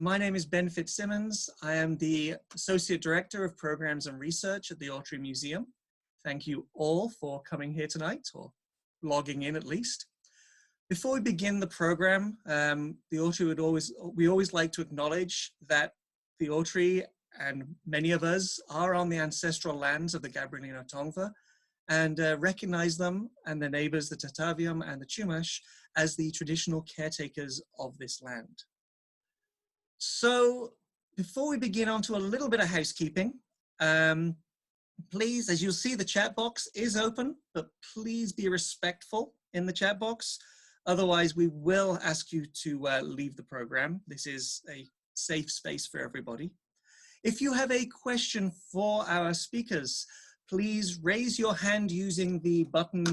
My name is Ben Fitzsimmons. I am the Associate Director of Programs and Research at the Autry Museum. Thank you all for coming here tonight, or logging in at least. Before we begin the program, we always like to acknowledge that the Autry and many of us are on the ancestral lands of the Gabrielino Tongva, and recognize them and their neighbors, the Tataviam and the Chumash, as the traditional caretakers of this land. So before we begin on to a little bit of housekeeping, please, as you'll see, the chat box is open, but please be respectful in the chat box. Otherwise, we will ask you to leave the program. This is a safe space for everybody. If you have a question for our speakers, please raise your hand using the button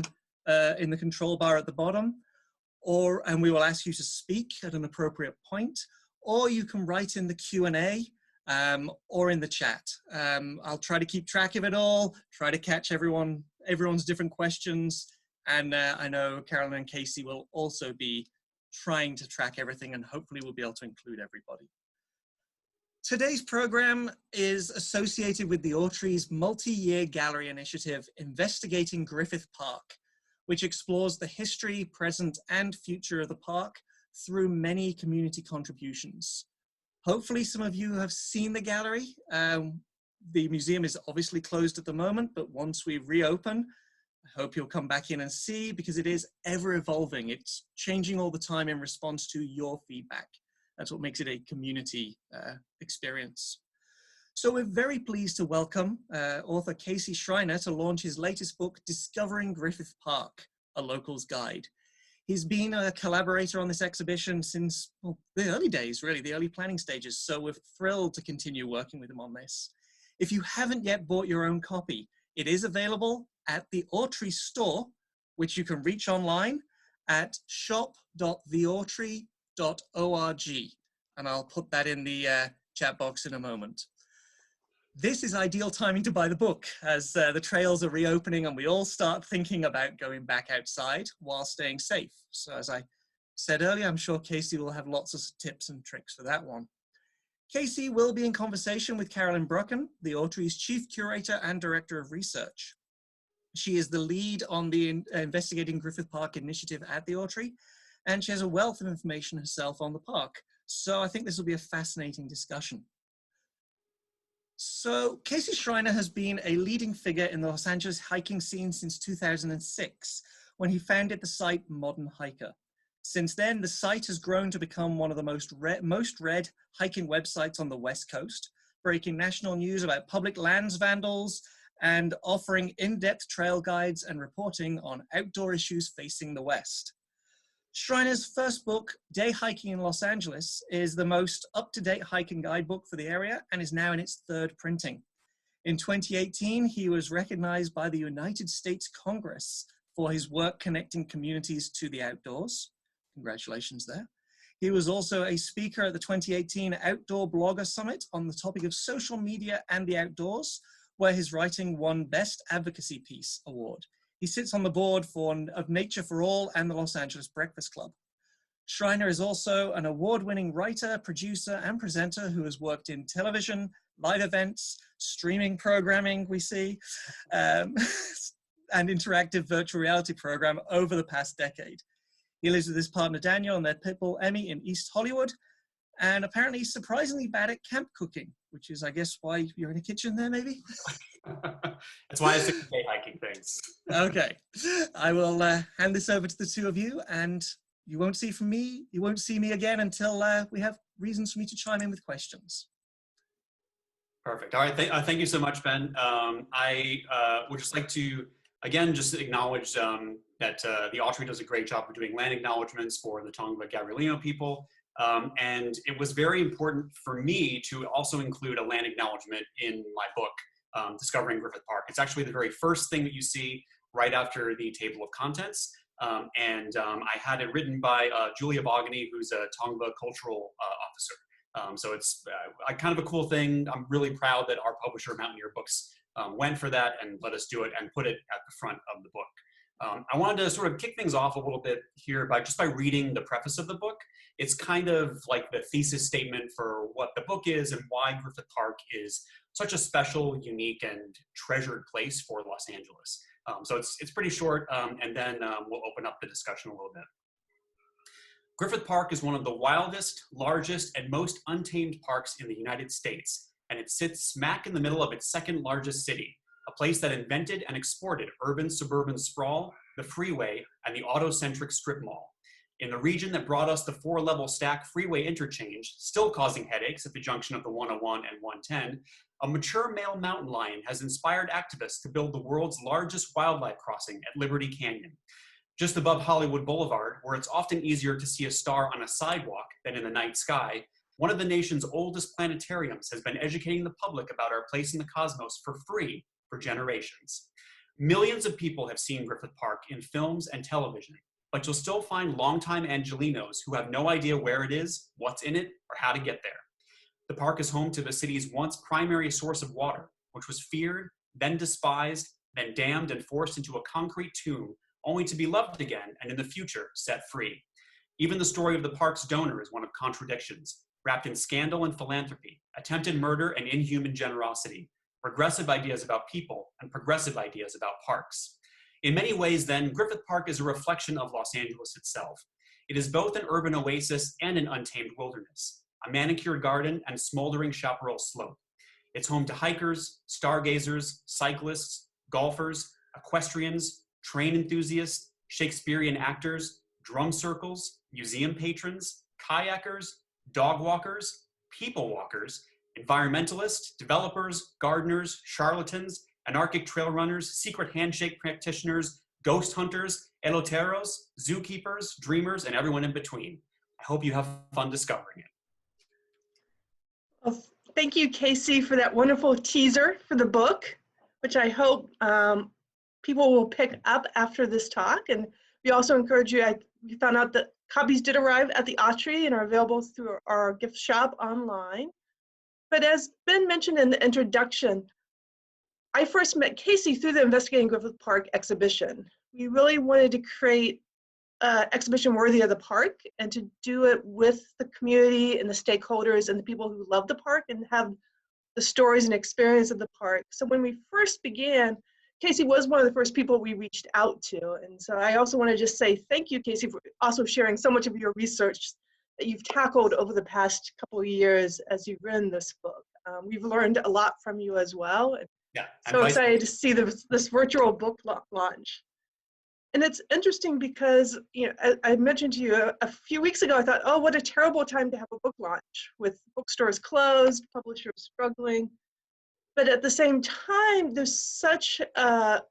in the control bar at the bottom, and we will ask you to speak at an appropriate point, or you can write in the Q&A or in the chat. I'll try to keep track of it all, try to catch everyone's different questions, and I know Carolyn and Casey will also be trying to track everything, and hopefully we'll be able to include everybody. Today's program is associated with the Autry's multi-year gallery initiative, Investigating Griffith Park, which explores the history, present, and future of the park through many community contributions. Hopefully some of you have seen the gallery. The museum is obviously closed at the moment, but once we reopen, I hope you'll come back in and see, because it is ever evolving. It's changing all the time in response to your feedback. That's what makes it a community experience. So we're very pleased to welcome author Casey Schreiner to launch his latest book, Discovering Griffith Park, A Local's Guide. He's been a collaborator on this exhibition since the early days, really, the early planning stages. So we're thrilled to continue working with him on this. If you haven't yet bought your own copy, it is available at the Autry store, which you can reach online at shop.theautry.org. And I'll put that in the chat box in a moment. This is ideal timing to buy the book, as the trails are reopening and we all start thinking about going back outside while staying safe. So as I said earlier, I'm sure Casey will have lots of tips and tricks for that one. Casey will be in conversation with Carolyn Brucken, the Autry's Chief Curator and Director of Research. She is the lead on the Investigating Griffith Park initiative at the Autry, and she has a wealth of information herself on the park. So I think this will be a fascinating discussion. So Casey Schreiner has been a leading figure in the Los Angeles hiking scene since 2006, when he founded the site Modern Hiker. Since then, the site has grown to become one of the most read hiking websites on the West Coast, breaking national news about public lands vandals and offering in-depth trail guides and reporting on outdoor issues facing the West. Schreiner's first book, Day Hiking in Los Angeles, is the most up-to-date hiking guidebook for the area and is now in its third printing. In 2018, he was recognized by the United States Congress for his work connecting communities to the outdoors. Congratulations there. He was also a speaker at the 2018 Outdoor Blogger Summit on the topic of social media and the outdoors, where his writing won Best Advocacy Piece Award. He sits on the board of Nature for All and the Los Angeles Breakfast Club. Schreiner is also an award-winning writer, producer, and presenter who has worked in television, live events, streaming programming, we see, and interactive virtual reality program over the past decade. He lives with his partner Daniel and their pit bull Emmy in East Hollywood, and apparently he's surprisingly bad at camp cooking, which is, I guess, why you're in a kitchen there, maybe? That's why I stick to day hiking things. Okay, I will hand this over to the two of you, and you won't see me again until we have reasons for me to chime in with questions. Perfect. All right. Thank you so much, Ben. I would just like to, again, just acknowledge that the Autry does a great job of doing land acknowledgements for the Tongva Gabrielino people. And it was very important for me to also include a land acknowledgement in my book, Discovering Griffith Park. It's actually the very first thing that you see right after the table of contents. I had it written by Julia Bogany, who's a Tongva cultural officer. So it's kind of a cool thing. I'm really proud that our publisher, Mountaineer Books, went for that and let us do it and put it at the front of the book. I wanted to sort of kick things off a little bit here by reading the preface of the book. It's kind of like the thesis statement for what the book is and why Griffith Park is such a special, unique, and treasured place for Los Angeles. So it's pretty short, and then we'll open up the discussion a little bit. Griffith Park is one of the wildest, largest, and most untamed parks in the United States, and it sits smack in the middle of its second largest city, a place that invented and exported urban-suburban sprawl, the freeway, and the auto-centric strip mall. In the region that brought us the 4-level stack freeway interchange, still causing headaches at the junction of the 101 and 110, a mature male mountain lion has inspired activists to build the world's largest wildlife crossing at Liberty Canyon. Just above Hollywood Boulevard, where it's often easier to see a star on a sidewalk than in the night sky, one of the nation's oldest planetariums has been educating the public about our place in the cosmos for free for generations. Millions of people have seen Griffith Park in films and television, but you'll still find longtime Angelinos who have no idea where it is, what's in it, or how to get there. The park is home to the city's once primary source of water, which was feared, then despised, then dammed and forced into a concrete tomb, only to be loved again and in the future set free. Even the story of the park's donor is one of contradictions, wrapped in scandal and philanthropy, attempted murder and inhuman generosity, regressive ideas about people and progressive ideas about parks. In many ways, then, Griffith Park is a reflection of Los Angeles itself. It is both an urban oasis and an untamed wilderness, a manicured garden and smoldering chaparral slope. It's home to hikers, stargazers, cyclists, golfers, equestrians, train enthusiasts, Shakespearean actors, drum circles, museum patrons, kayakers, dog walkers, people walkers, environmentalists, developers, gardeners, charlatans, anarchic trail runners, secret handshake practitioners, ghost hunters, eloteros, zookeepers, dreamers, and everyone in between. I hope you have fun discovering it. Well, thank you, Casey, for that wonderful teaser for the book, which I hope people will pick up after this talk. And we also encourage you, we found out that copies did arrive at the Autry and are available through our gift shop online. But as Ben mentioned in the introduction, I first met Casey through the Investigating Griffith Park exhibition. We really wanted to create an exhibition worthy of the park and to do it with the community and the stakeholders and the people who love the park and have the stories and experience of the park. So when we first began, Casey was one of the first people we reached out to. And so I also want to just say thank you, Casey, for also sharing so much of your research that you've tackled over the past couple of years as you've written this book. We've learned a lot from you as well. Yeah, so excited to see this virtual book launch. And it's interesting because, you know, I mentioned to you a few weeks ago, I thought, oh, what a terrible time to have a book launch with bookstores closed, publishers struggling. But at the same time, there's such a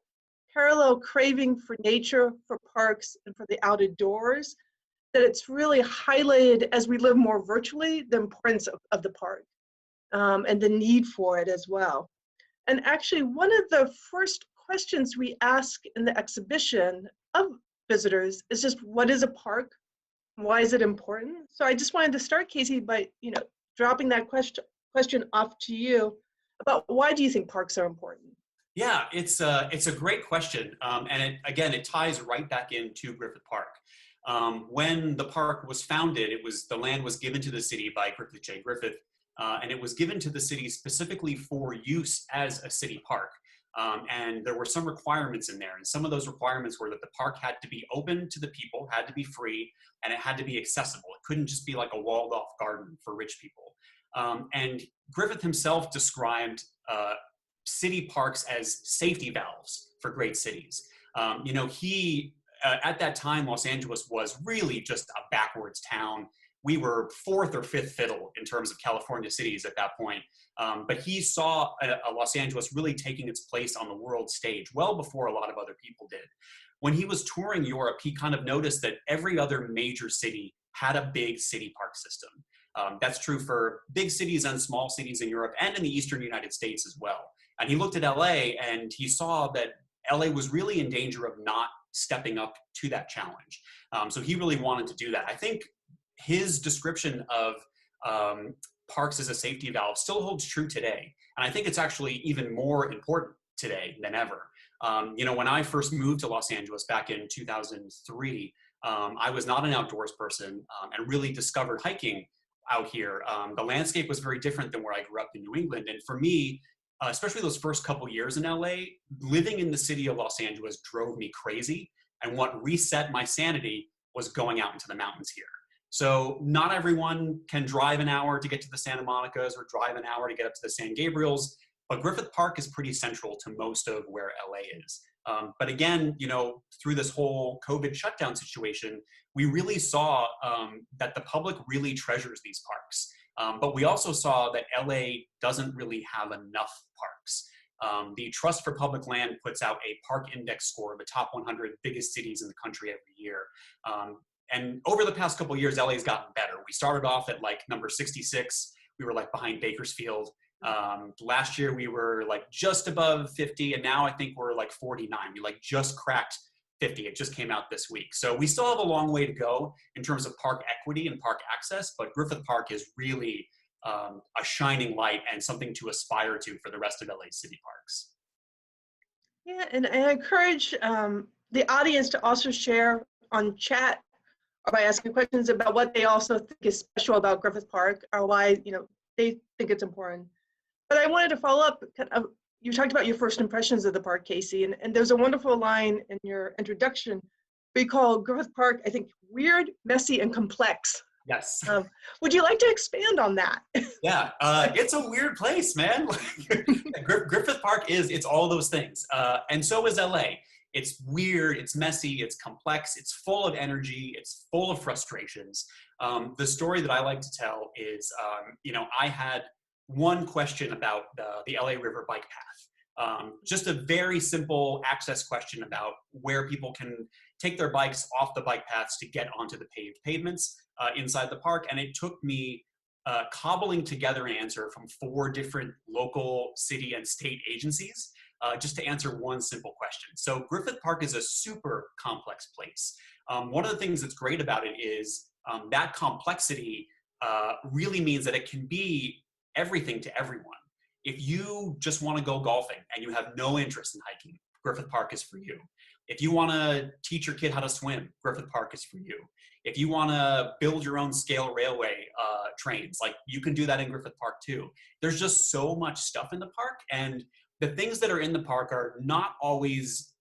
parallel craving for nature, for parks, and for the outdoors that it's really highlighted as we live more virtually, the importance of the park and the need for it as well. And actually, one of the first questions we ask in the exhibition of visitors is just, what is a park? Why is it important? So I just wanted to start, Casey, by dropping that question off to you about why do you think parks are important? Yeah, it's a great question, and it ties right back into Griffith Park. When the park was founded, the land was given to the city by Griffith J. Griffith. And it was given to the city specifically for use as a city park. And there were some requirements in there. And some of those requirements were that the park had to be open to the people, had to be free, and it had to be accessible. It couldn't just be like a walled off garden for rich people. And Griffith himself described city parks as safety valves for great cities. At that time, Los Angeles was really just a backwards town. We were fourth or fifth fiddle in terms of California cities at that point. But he saw a Los Angeles really taking its place on the world stage well before a lot of other people did. When he was touring Europe, he kind of noticed that every other major city had a big city park system. That's true for big cities and small cities in Europe and in the eastern United States as well. And he looked at LA and he saw that LA was really in danger of not stepping up to that challenge. So he really wanted to do that. I think his description of parks as a safety valve still holds true today. And I think it's actually even more important today than ever. You know, when I first moved to Los Angeles back in 2003, I was not an outdoors person and really discovered hiking out here. The landscape was very different than where I grew up in New England. And for me, especially those first couple years in LA, living in the city of Los Angeles drove me crazy. And what reset my sanity was going out into the mountains here. So not everyone can drive an hour to get to the Santa Monicas or drive an hour to get up to the San Gabriels, but Griffith Park is pretty central to most of where LA is. But again, you know, through this whole COVID shutdown situation, we really saw that the public really treasures these parks. But we also saw that LA doesn't really have enough parks. The Trust for Public Land puts out a park index score of the top 100 biggest cities in the country every year. And over the past couple of years, LA's gotten better. We started off at like number 66. We were like behind Bakersfield. Last year we were like just above 50, and now I think we're like 49. We like just cracked 50. It just came out this week. So we still have a long way to go in terms of park equity and park access, but Griffith Park is really a shining light and something to aspire to for the rest of LA city parks. Yeah, and I encourage the audience to also share on chat or by asking questions about what they also think is special about Griffith Park or why, you know, they think it's important. But I wanted to follow up. You talked about your first impressions of the park, Casey, and there's a wonderful line in your introduction. We call Griffith Park, I think, weird, messy, and complex. Yes. Would you like to expand on that? Yeah, it's a weird place, man. Griffith Park it's all those things. And so is LA. It's weird, it's messy, it's complex, it's full of energy, it's full of frustrations. The story that I like to tell is, you know, I had one question about the LA River bike path. Just a very simple access question about where people can take their bikes off the bike paths to get onto the paved pavements inside the park. And it took me cobbling together an answer from 4 different local, city, and state agencies just to answer one simple question. So Griffith Park is a super complex place. One of the things that's great about it is that complexity really means that it can be everything to everyone. If you just want to go golfing and you have no interest in hiking, Griffith Park is for you. If you want to teach your kid how to swim, Griffith Park is for you. If you want to build your own scale railway trains, like you can do that in Griffith Park too. There's just so much stuff in the park, and the things that are in the park are not always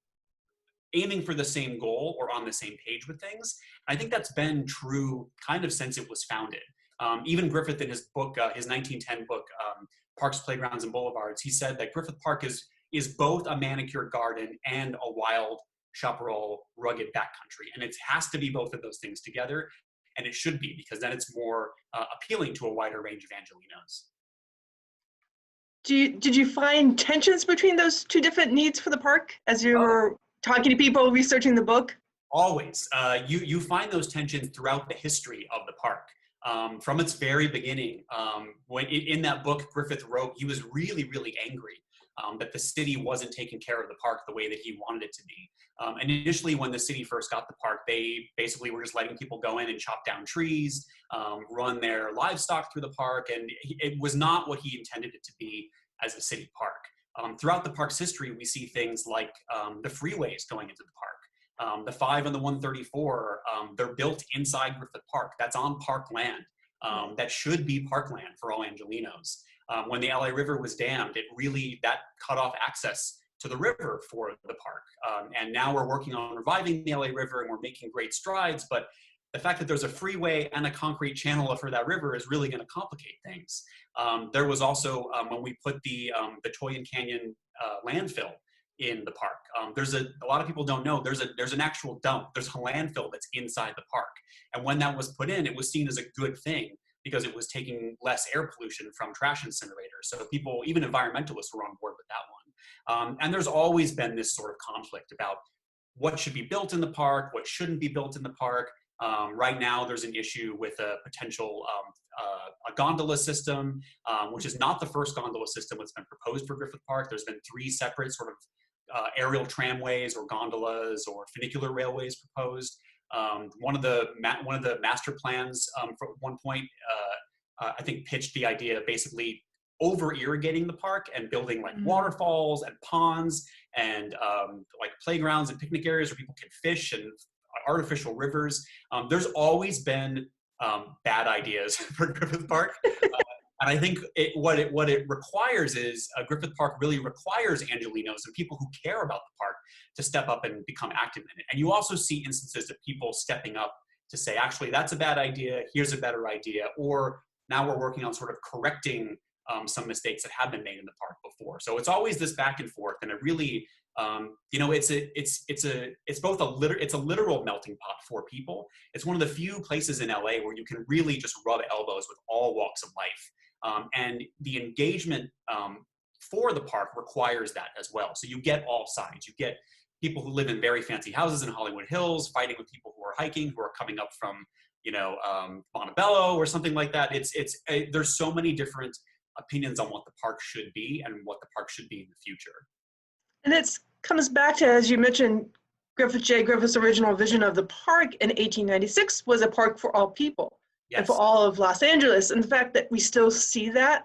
aiming for the same goal or on the same page with things. I think that's been true kind of since it was founded. Even Griffith in his book, his 1910 book, Parks, Playgrounds, and Boulevards, he said that Griffith Park is both a manicured garden and a wild, chaparral, rugged backcountry. And it has to be both of those things together, and it should be, because then it's more appealing to a wider range of Angelinos. Did you find tensions between those 2 different needs for the park as you were talking to people, researching the book? Always. You find those tensions throughout the history of the park. From its very beginning, when in that book, Griffith wrote he was really, really angry that the city wasn't taking care of the park the way that he wanted it to be. And initially, when the city first got the park, they basically were just letting people go in and chop down trees, run their livestock through the park, and it was not what he intended it to be as a city park. Throughout the park's history, we see things like the freeways going into the park. The 5 and the 134, they're built inside Griffith Park. That's on park land. That should be parkland for all Angelinos. When the LA River was dammed, that cut off access to the river for the park. And now we're working on reviving the LA River, and we're making great strides, but the fact that there's a freeway and a concrete channel for that river is really going to complicate things. There was also, when we put the Toyon Canyon landfill in the park, a lot of people don't know, there's an actual dump. There's a landfill that's inside the park. And when that was put in, it was seen as a good thing because it was taking less air pollution from trash incinerators. So people, even environmentalists, were on board with that one. And there's always been this sort of conflict about what should be built in the park, what shouldn't be built in the park. Right now, there's an issue with a potential a gondola system, which is not the first gondola system that's been proposed for Griffith Park. There's been 3 separate sort of aerial tramways or gondolas or funicular railways proposed. One of the master plans for one point, I think, pitched the idea of basically over irrigating the park and building like waterfalls and ponds and like playgrounds and picnic areas where people can fish and artificial rivers. There's always been bad ideas for Griffith Park. And I think what it requires is Griffith Park really requires Angelenos and people who care about the park to step up and become active in it. And you also see instances of people stepping up to say, actually, that's a bad idea, here's a better idea, or now we're working on sort of correcting some mistakes that have been made in the park before. So it's always this back and forth, and it really, you know, it's both a literal melting pot for people. It's one of the few places in LA where you can really just rub elbows with all walks of life, and the engagement for the park requires that as well. So you get all sides. You get people who live in very fancy houses in Hollywood Hills fighting with people who are hiking, who are coming up from, you know, Montebello or something like that. There's so many different opinions on what the park should be and what the park should be in the future. And it comes back to, as you mentioned, Griffith J. Griffith's original vision of the park in 1896 was a park for all people. Yes. And for all of Los Angeles. And the fact that we still see that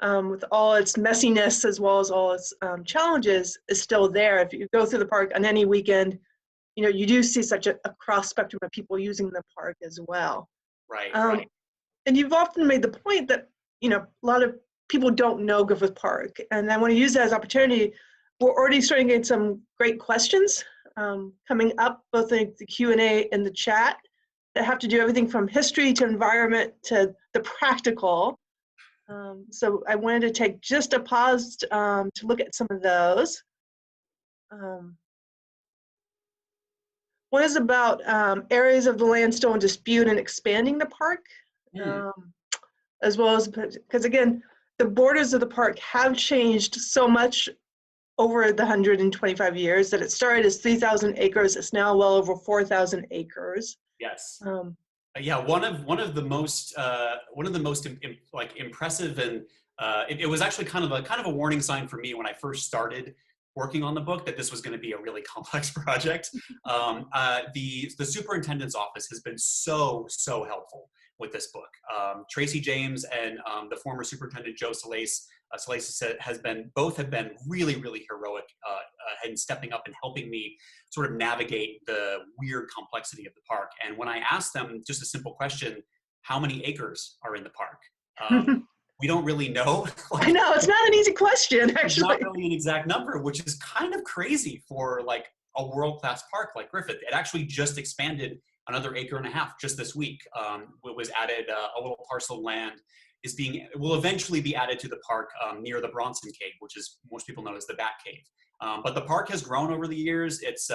with all its messiness as well as all its challenges is still there. If you go through the park on any weekend, you know, you do see such a cross spectrum of people using the park as well. Right, right. And you've often made the point that, you know, a lot of people don't know Griffith Park. And I want to use that as an opportunity. We're already starting to get some great questions coming up, both in the Q&A and the chat, that have to do everything from history to environment to the practical. So I wanted to take just a pause to look at some of those. One is about areas of the land still in dispute and expanding the park, as well as, because again, the borders of the park have changed so much over the 125 years that it started as 3,000 acres. It's now well over 4,000 acres. Yes. Yeah, one of the most impressive, and it was actually kind of a warning sign for me when I first started working on the book that this was going to be a really complex project. The superintendent's office has been so helpful with this book. Tracy James and the former superintendent Joe Salace have been really heroic in stepping up and helping me sort of navigate the weird complexity of the park. And when I asked them just a simple question, how many acres are in the park? We don't really know. I know, it's not an easy question, actually. It's not really an exact number, which is kind of crazy for like a world-class park like Griffith. It actually just expanded another 1.5 acres just this week. It was added, a little parcel of land will eventually be added to the park near the Bronson Cave, which is most people know as the Bat Cave. But the park has grown over the years. It's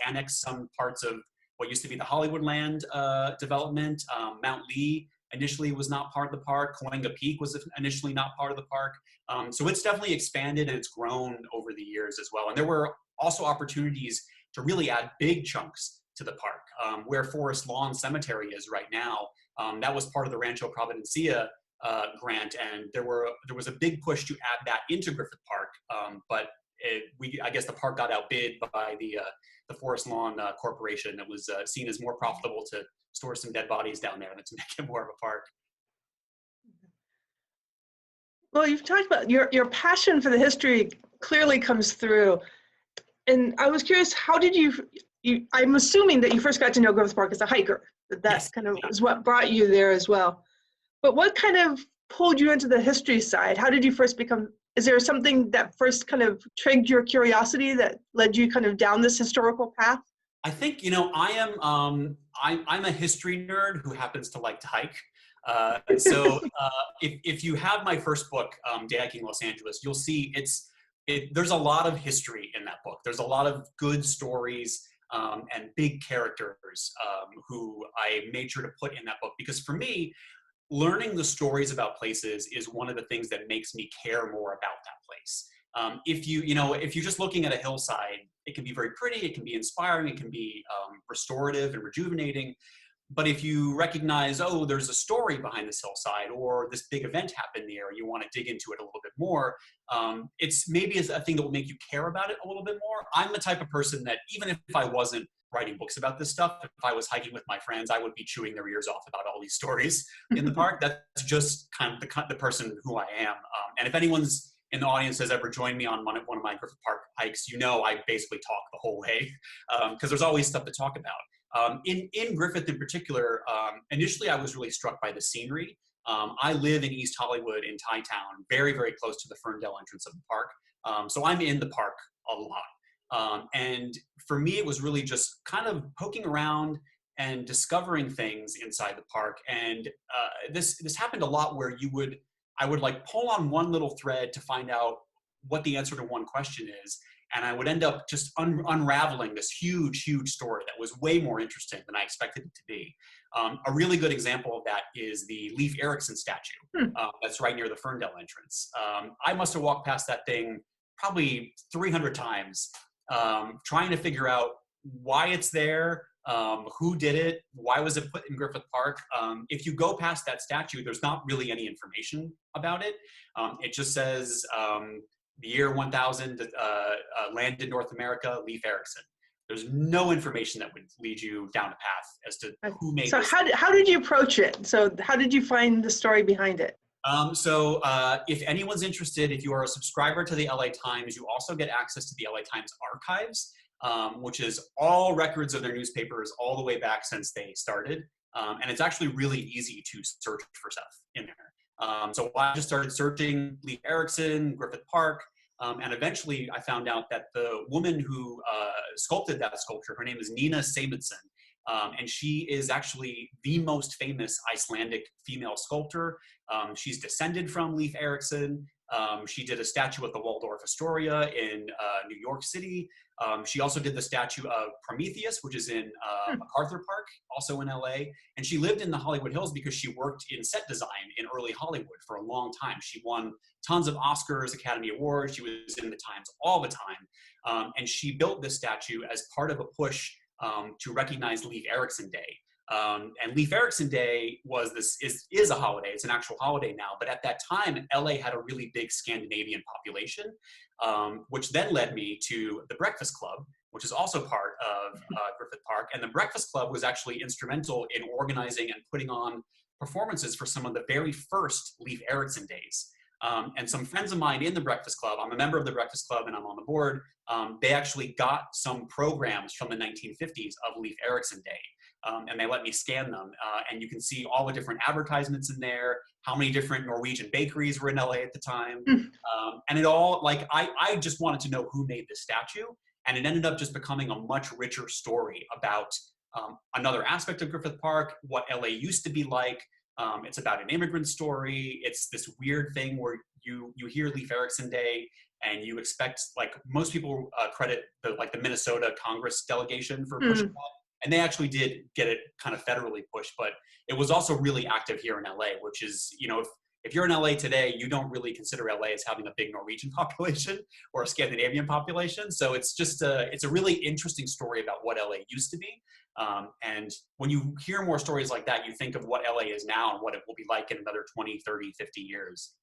annexed some parts of what used to be the Hollywood Land development. Mount Lee initially was not part of the park. Coenga Peak was initially not part of the park. So it's definitely expanded and it's grown over the years as well. And there were also opportunities to really add big chunks to the park, where Forest Lawn Cemetery is right now. That was part of the Rancho Providencia grant, and there was a big push to add that into Griffith Park, but I guess the park got outbid by the Forest Lawn Corporation. It was seen as more profitable to store some dead bodies down there than to make it more of a park. Well, you've talked about your passion for the history clearly comes through. And I was curious, how did I'm assuming that you first got to know Griffith Park as a hiker. That Yes. kind of is what brought you there as well. But what kind of pulled you into the history side? How did you first become, is there something that first kind of triggered your curiosity that led you kind of down this historical path? I think, you know, I'm a history nerd who happens to like to hike. So if you have my first book, Day Hiking Los Angeles, you'll see there's a lot of history in that book. There's a lot of good stories and big characters who I made sure to put in that book, because for me, learning the stories about places is one of the things that makes me care more about that place. If you're just looking at a hillside, it can be very pretty, it can be inspiring, it can be restorative and rejuvenating. But if you recognize, oh, there's a story behind this hillside, or this big event happened there, and you want to dig into it a little bit more, it's maybe a thing that will make you care about it a little bit more. I'm the type of person that even if I wasn't writing books about this stuff. If I was hiking with my friends, I would be chewing their ears off about all these stories in the park. That's just kind of the person who I am. And if anyone's in the audience has ever joined me on one of my Griffith Park hikes, you know I basically talk the whole way because there's always stuff to talk about. In Griffith in particular, initially I was really struck by the scenery. I live in East Hollywood in Thai Town, very, very close to the Ferndale entrance of the park. So I'm in the park a lot. And for me, it was really just kind of poking around and discovering things inside the park. And this happened a lot where I would like pull on one little thread to find out what the answer to one question is. And I would end up just unraveling this huge, huge story that was way more interesting than I expected it to be. A really good example of that is the Leif Erikson statue that's right near the Ferndale entrance. I must have walked past that thing probably 300 times, trying to figure out why it's there, who did it, why was it put in Griffith Park. If you go past that statue, there's not really any information about it. It just says the year 1000 landed in North America, Leif Erikson. There's no information that would lead you down a path as to who made so this. how did you approach it? So how did you find the story behind it? If anyone's interested, if you are a subscriber to the LA Times, you also get access to the LA Times archives, which is all records of their newspapers all the way back since they started. And it's actually really easy to search for stuff in there. So I just started searching Leif Erikson, Griffith Park, and eventually I found out that the woman who sculpted that sculpture, her name is Nina Simonson, and she is actually the most famous Icelandic female sculptor. She's descended from Leif Erikson. She did a statue at the Waldorf Astoria in New York City. She also did the statue of Prometheus, which is in MacArthur Park, also in LA. And she lived in the Hollywood Hills because she worked in set design in early Hollywood for a long time. She won tons of Oscars, Academy Awards. She was in the Times all the time. And she built this statue as part of a push to recognize Leif Erikson Day. And Leif Erikson Day is a holiday. It's an actual holiday now. But at that time, LA had a really big Scandinavian population, which then led me to the Breakfast Club, which is also part of Griffith Park. And the Breakfast Club was actually instrumental in organizing and putting on performances for some of the very first Leif Erikson Days. And some friends of mine in the Breakfast Club, I'm a member of the Breakfast Club and I'm on the board, they actually got some programs from the 1950s of Leif Erikson Day. And they let me scan them. And you can see all the different advertisements in there, how many different Norwegian bakeries were in LA at the time. And it all, like, I just wanted to know who made this statue. And it ended up just becoming a much richer story about another aspect of Griffith Park, what LA used to be like. It's about an immigrant story. It's this weird thing where you hear Leif Erikson Day and you expect, like, most people credit the Minnesota Congress delegation for pushing that. And they actually did get it kind of federally pushed, but it was also really active here in LA, which is, you know, if you're in LA today, you don't really consider LA as having a big Norwegian population or a Scandinavian population. So it's just it's a really interesting story about what LA used to be. And when you hear more stories like that, you think of what LA is now and what it will be like in another 20, 30, 50 years.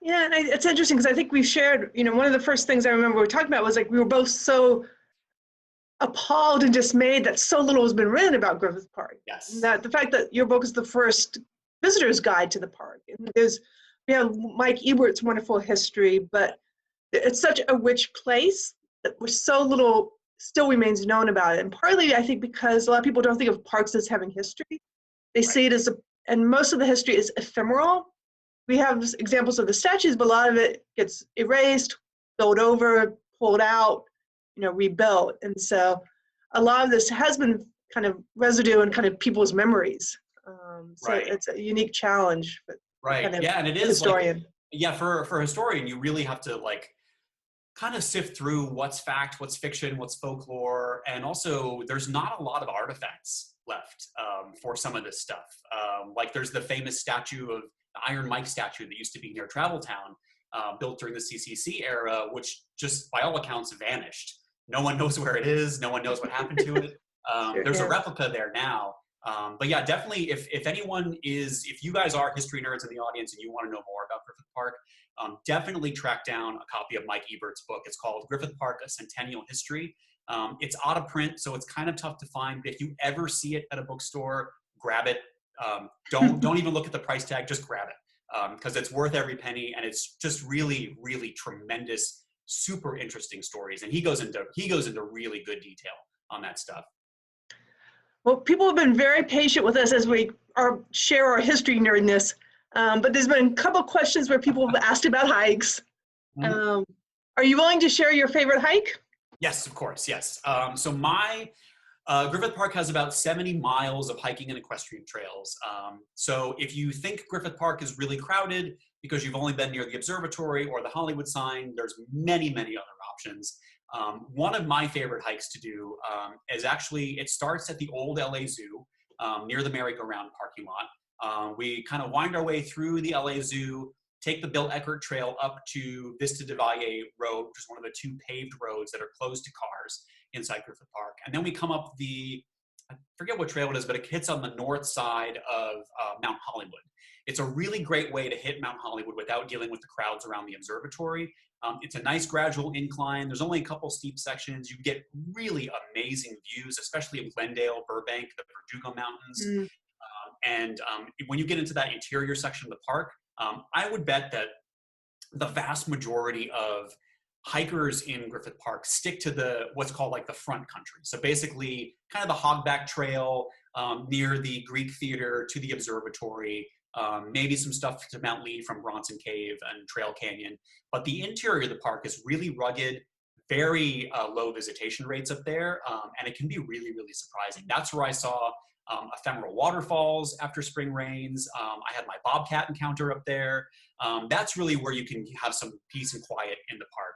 Yeah, and it's interesting because I think we shared, you know, one of the first things I remember we were talking about was like we were both so appalled and dismayed that so little has been written about Griffith Park. Yes. And that the fact that your book is the first visitor's guide to the park. And we have Mike Ebert's wonderful history, but it's such a rich place that with so little still remains known about it. And partly, I think, because a lot of people don't think of parks as having history. They see it as and most of the history is ephemeral. We have examples of the statues, but a lot of it gets erased, built over, pulled out, you know, rebuilt. And so a lot of this has been kind of residue in kind of people's memories. So it's a unique challenge. But kind of yeah, and it is historian. like, yeah, for a historian, you really have to like kind of sift through what's fact, what's fiction, what's folklore, and also there's not a lot of artifacts left for some of this stuff. Like there's the famous statue of the Iron Mike statue that used to be near Travel Town, built during the CCC era, which just by all accounts vanished. No one knows where it is. No one knows what happened to it. There's a replica there now. But yeah, definitely if you guys are history nerds in the audience and you want to know more about Griffith Park, definitely track down a copy of Mike Ebert's book. It's called Griffith Park, A Centennial History. It's out of print, so it's kind of tough to find. But if you ever see it at a bookstore, grab it. Don't even look at the price tag, just grab it, because it's worth every penny, and it's just really, really tremendous, super interesting stories. And he goes into really good detail on that stuff. Well, people have been very patient with us as we share our history nerdness, but there's been a couple questions where people have asked about hikes. Mm-hmm. Are you willing to share your favorite hike? Yes, of course, yes. So my Griffith Park has about 70 miles of hiking and equestrian trails. So if you think Griffith Park is really crowded because you've only been near the observatory or the Hollywood sign, there's many, many other options. One of my favorite hikes to do is actually, it starts at the old LA Zoo near the merry-go-round parking lot. We kind of wind our way through the LA Zoo, take the Bill Eckert Trail up to Vista de Valle Road, which is one of the 2 paved roads that are closed to cars inside Griffith Park. And then we come up I forget what trail it is, but it hits on the north side of Mount Hollywood. It's a really great way to hit Mount Hollywood without dealing with the crowds around the observatory. It's a nice gradual incline. There's only a couple steep sections. You get really amazing views, especially of Glendale, Burbank, the Verdugo Mountains. And when you get into that interior section of the park, I would bet that the vast majority of hikers in Griffith Park stick to what's called like the front country. So basically kind of the Hogback Trail near the Greek Theater to the observatory, maybe some stuff to Mount Lee from Bronson Cave and Trail Canyon. But the interior of the park is really rugged, very low visitation rates up there, and it can be really, really surprising. That's where I saw ephemeral waterfalls after spring rains. I had my bobcat encounter up there. That's really where you can have some peace and quiet in the park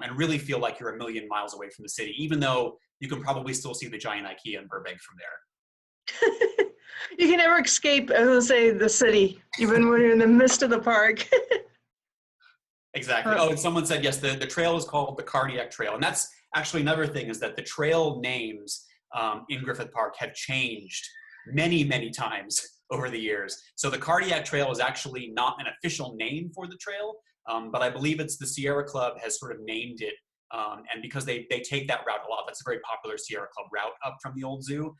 and really feel like you're a million miles away from the city, even though you can probably still see the giant IKEA in Burbank from there. You can never escape, I was going to say, the city, even when you're in the midst of the park. Exactly. Oh, and someone said, yes, the trail is called the Cardiac Trail. And that's actually another thing, is that the trail names in Griffith Park have changed many, many times over the years. So the Cardiac Trail is actually not an official name for the trail, but I believe it's the Sierra Club has sort of named it. And because they take that route a lot, that's a very popular Sierra Club route up from the old zoo.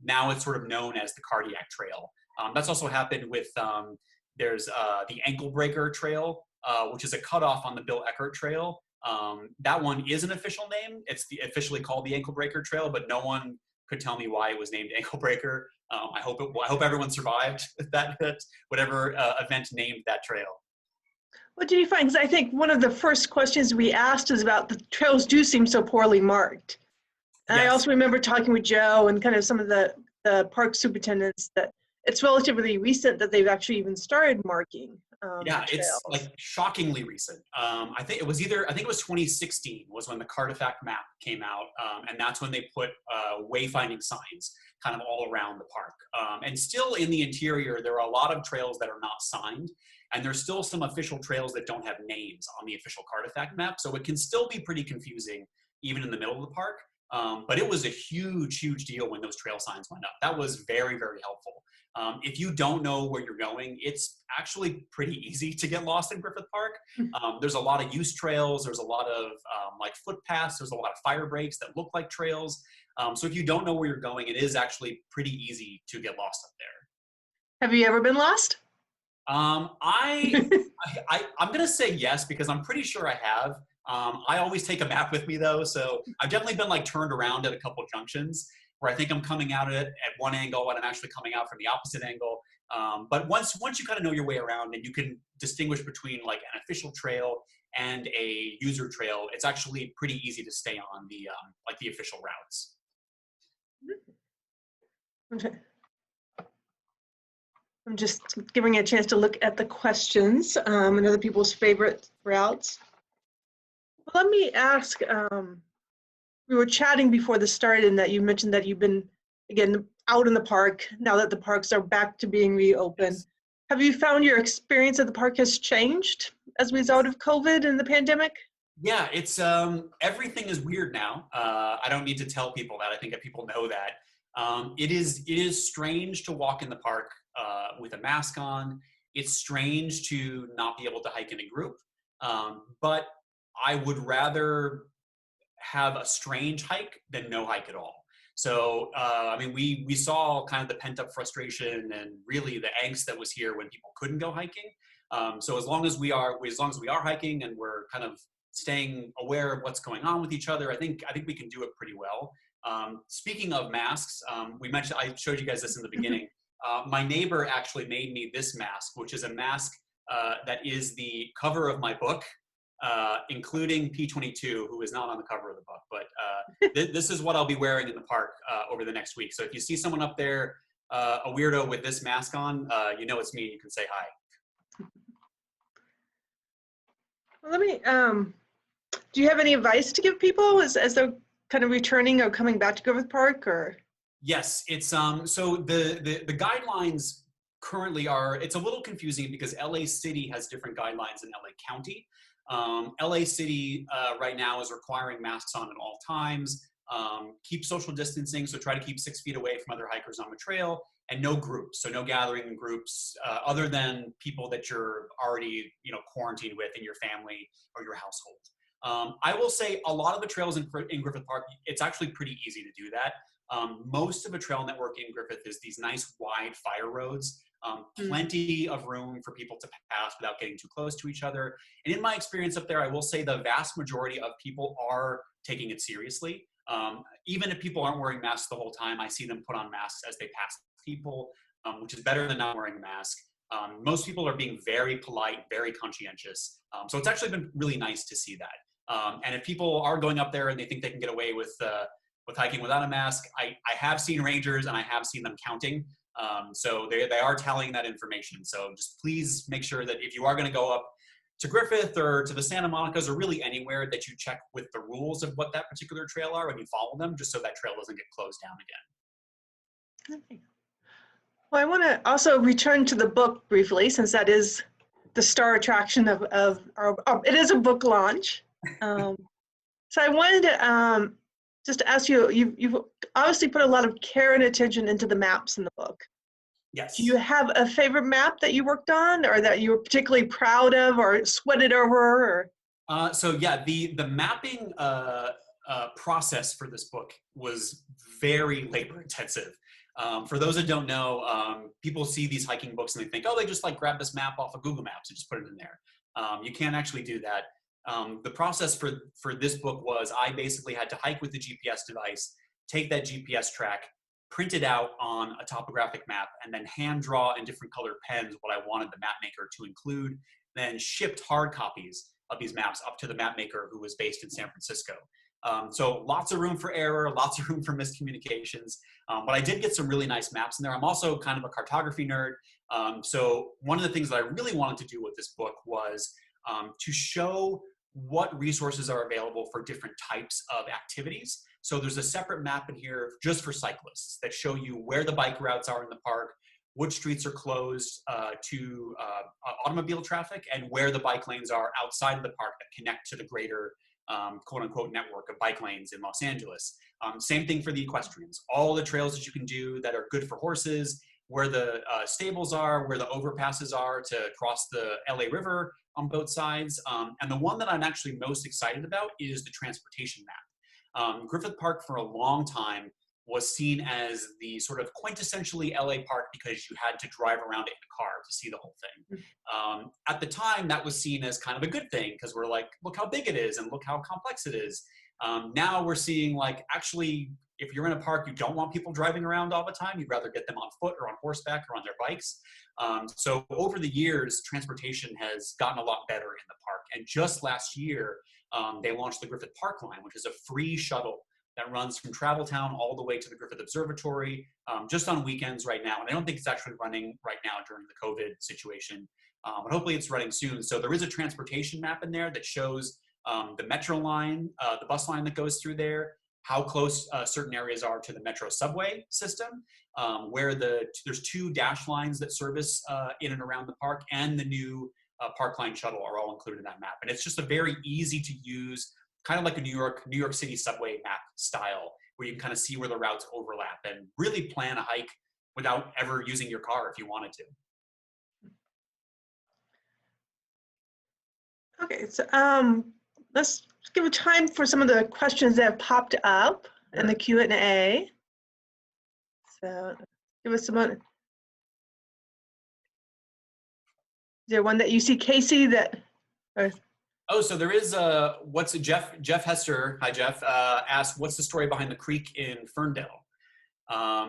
Now it's sort of known as the Cardiac Trail. That's also happened with, there's the Ankle Breaker Trail, which is a cutoff on the Bill Eckert Trail. That one is an official name. It's officially called the Ankle Breaker Trail, but no one could tell me why it was named Ankle Breaker. I hope everyone survived that whatever event named that trail. What did you find? Because I think one of the first questions we asked is about the trails do seem so poorly marked. And yes. I also remember talking with Joe and kind of some of the park superintendents that it's relatively recent that they've actually even started marking. Yeah, it's like shockingly recent. I think it was 2016 was when the Cartifact map came out, and that's when they put wayfinding signs kind of all around the park. And still in the interior, there are a lot of trails that are not signed, and there's still some official trails that don't have names on the official Cartifact map, so it can still be pretty confusing even in the middle of the park. But it was a huge, huge deal when those trail signs went up. That was very, very helpful. If you don't know where you're going, it's actually pretty easy to get lost in Griffith Park. There's a lot of use trails. There's a lot of like footpaths. There's a lot of fire breaks that look like trails. So if you don't know where you're going, it is actually pretty easy to get lost up there. Have you ever been lost? I'm going to say yes, because I'm pretty sure I have. I always take a map with me though. So I've definitely been like turned around at a couple of junctions where I think I'm coming out at one angle and I'm actually coming out from the opposite angle. But once you kind of know your way around and you can distinguish between like an official trail and a user trail, it's actually pretty easy to stay on the like the official routes. Okay. I'm just giving a chance to look at the questions and other people's favorite routes. Let me ask, we were chatting before this started and that you mentioned that you've been, again, out in the park now that the parks are back to being reopened. Yes. Have you found your experience at the park has changed as a result of COVID and the pandemic? Yeah, it's everything is weird now. I don't need to tell people that. I think that people know that. It is strange to walk in the park with a mask on. It's strange to not be able to hike in a group, but I would rather have a strange hike than no hike at all. So, I mean, we saw kind of the pent up frustration and really the angst that was here when people couldn't go hiking. So as long as we are hiking and we're kind of staying aware of what's going on with each other, I think we can do it pretty well. Speaking of masks, I showed you guys this in the beginning. My neighbor actually made me this mask, which is a mask that is the cover of my book, including P22, who is not on the cover of the book. But this is what I'll be wearing in the park over the next week. So if you see someone up there, a weirdo with this mask on, you know it's me. You can say hi. Well, let me, do you have any advice to give people as they're kind of returning or coming back to Griffith Park, or? Yes, it's so the guidelines currently are, it's a little confusing because LA City has different guidelines than LA County. LA City right now is requiring masks on at all times, keep social distancing, so try to keep 6 feet away from other hikers on the trail, and no groups, so no gathering in groups other than people that you're already quarantined with in your family or your household. I will say a lot of the trails in Griffith Park, it's actually pretty easy to do that. Most of the trail network in Griffith is these nice wide fire roads, plenty of room for people to pass without getting too close to each other. And in my experience up there, I will say the vast majority of people are taking it seriously. Even if people aren't wearing masks the whole time, I see them put on masks as they pass people, which is better than not wearing a mask. Most people are being very polite, very conscientious. So it's actually been really nice to see that. And if people are going up there and they think they can get away with hiking without a mask, I have seen rangers and I have seen them counting. So they are tallying that information. So just please make sure that if you are going to go up to Griffith or to the Santa Monica's or really anywhere, that you check with the rules of what that particular trail are and you follow them, just so that trail doesn't get closed down again. Okay. Well, I want to also return to the book briefly, since that is the star attraction of it is a book launch. So I wanted to just to ask you, you've obviously put a lot of care and attention into the maps in the book. Yes. Do you have a favorite map that you worked on, or that you were particularly proud of, or sweated over? Or? So yeah, the mapping process for this book was very labor intensive. For those that don't know, people see these hiking books and they think, oh, they just like grab this map off of Google Maps and just put it in there. You can't actually do that. The process for this book was I basically had to hike with the GPS device, take that GPS track, print it out on a topographic map, and then hand draw in different colored pens what I wanted the map maker to include, then shipped hard copies of these maps up to the map maker who was based in San Francisco. So lots of room for error, lots of room for miscommunications, but I did get some really nice maps in there. I'm also kind of a cartography nerd. So one of the things that I really wanted to do with this book was to show what resources are available for different types of activities. So there's a separate map in here just for cyclists that show you where the bike routes are in the park, which streets are closed to automobile traffic, and where the bike lanes are outside of the park that connect to the greater quote unquote network of bike lanes in Los Angeles. Same thing for the equestrians. All the trails that you can do that are good for horses, where the stables are, where the overpasses are to cross the LA River on both sides. And the one that I'm actually most excited about is the transportation map. Griffith Park for a long time was seen as the sort of quintessentially LA park because you had to drive around it in a car to see the whole thing. At the time, that was seen as kind of a good thing because we're like, look how big it is and look how complex it is. Now we're seeing like, actually, if you're in a park, you don't want people driving around all the time. You'd rather get them on foot or on horseback or on their bikes. So over the years, transportation has gotten a lot better in the park. And just last year, they launched the Griffith Park line, which is a free shuttle that runs from Traveltown all the way to the Griffith Observatory, just on weekends right now. And I don't think it's actually running right now during the COVID situation, but hopefully it's running soon. So there is a transportation map in there that shows the metro line, the bus line that goes through there, how close certain areas are to the metro subway system, where there's 2 dash lines that service in and around the park, and the new Park Line shuttle are all included in that map. And it's just a very easy to use, kind of like a New York City subway map style, where you can kind of see where the routes overlap and really plan a hike without ever using your car if you wanted to. Okay, so let's give it time for some of the questions that have popped up in the Q&A. So give us some. Is there one that you see, Casey, that? Oh, so there is Jeff Hester, hi Jeff, asked, what's the story behind the creek in Ferndale?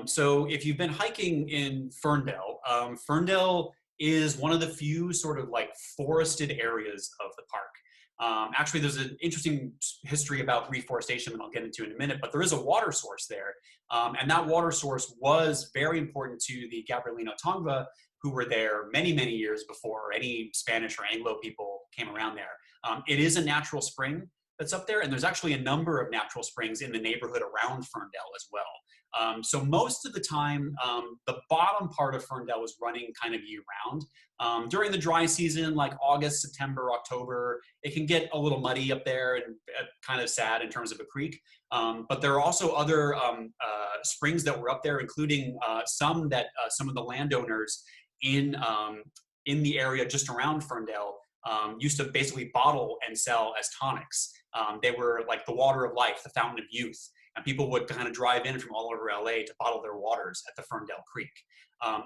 So if you've been hiking in Ferndale, Ferndale is one of the few sort of like forested areas of the park. Actually, there's an interesting history about reforestation that I'll get into in a minute, but there is a water source there. And that water source was very important to the Gabrielino Tongva, who were there many, many years before any Spanish or Anglo people came around there. It is a natural spring that's up there, and there's actually a number of natural springs in the neighborhood around Ferndale as well. So most of the time, the bottom part of Ferndale was running kind of year-round. During the dry season, like August, September, October, it can get a little muddy up there and kind of sad in terms of a creek. But there are also other springs that were up there, including some that some of the landowners in the area just around Ferndale used to basically bottle and sell as tonics. They were like the water of life, the fountain of youth. And people would kind of drive in from all over LA to bottle their waters at the Ferndale Creek.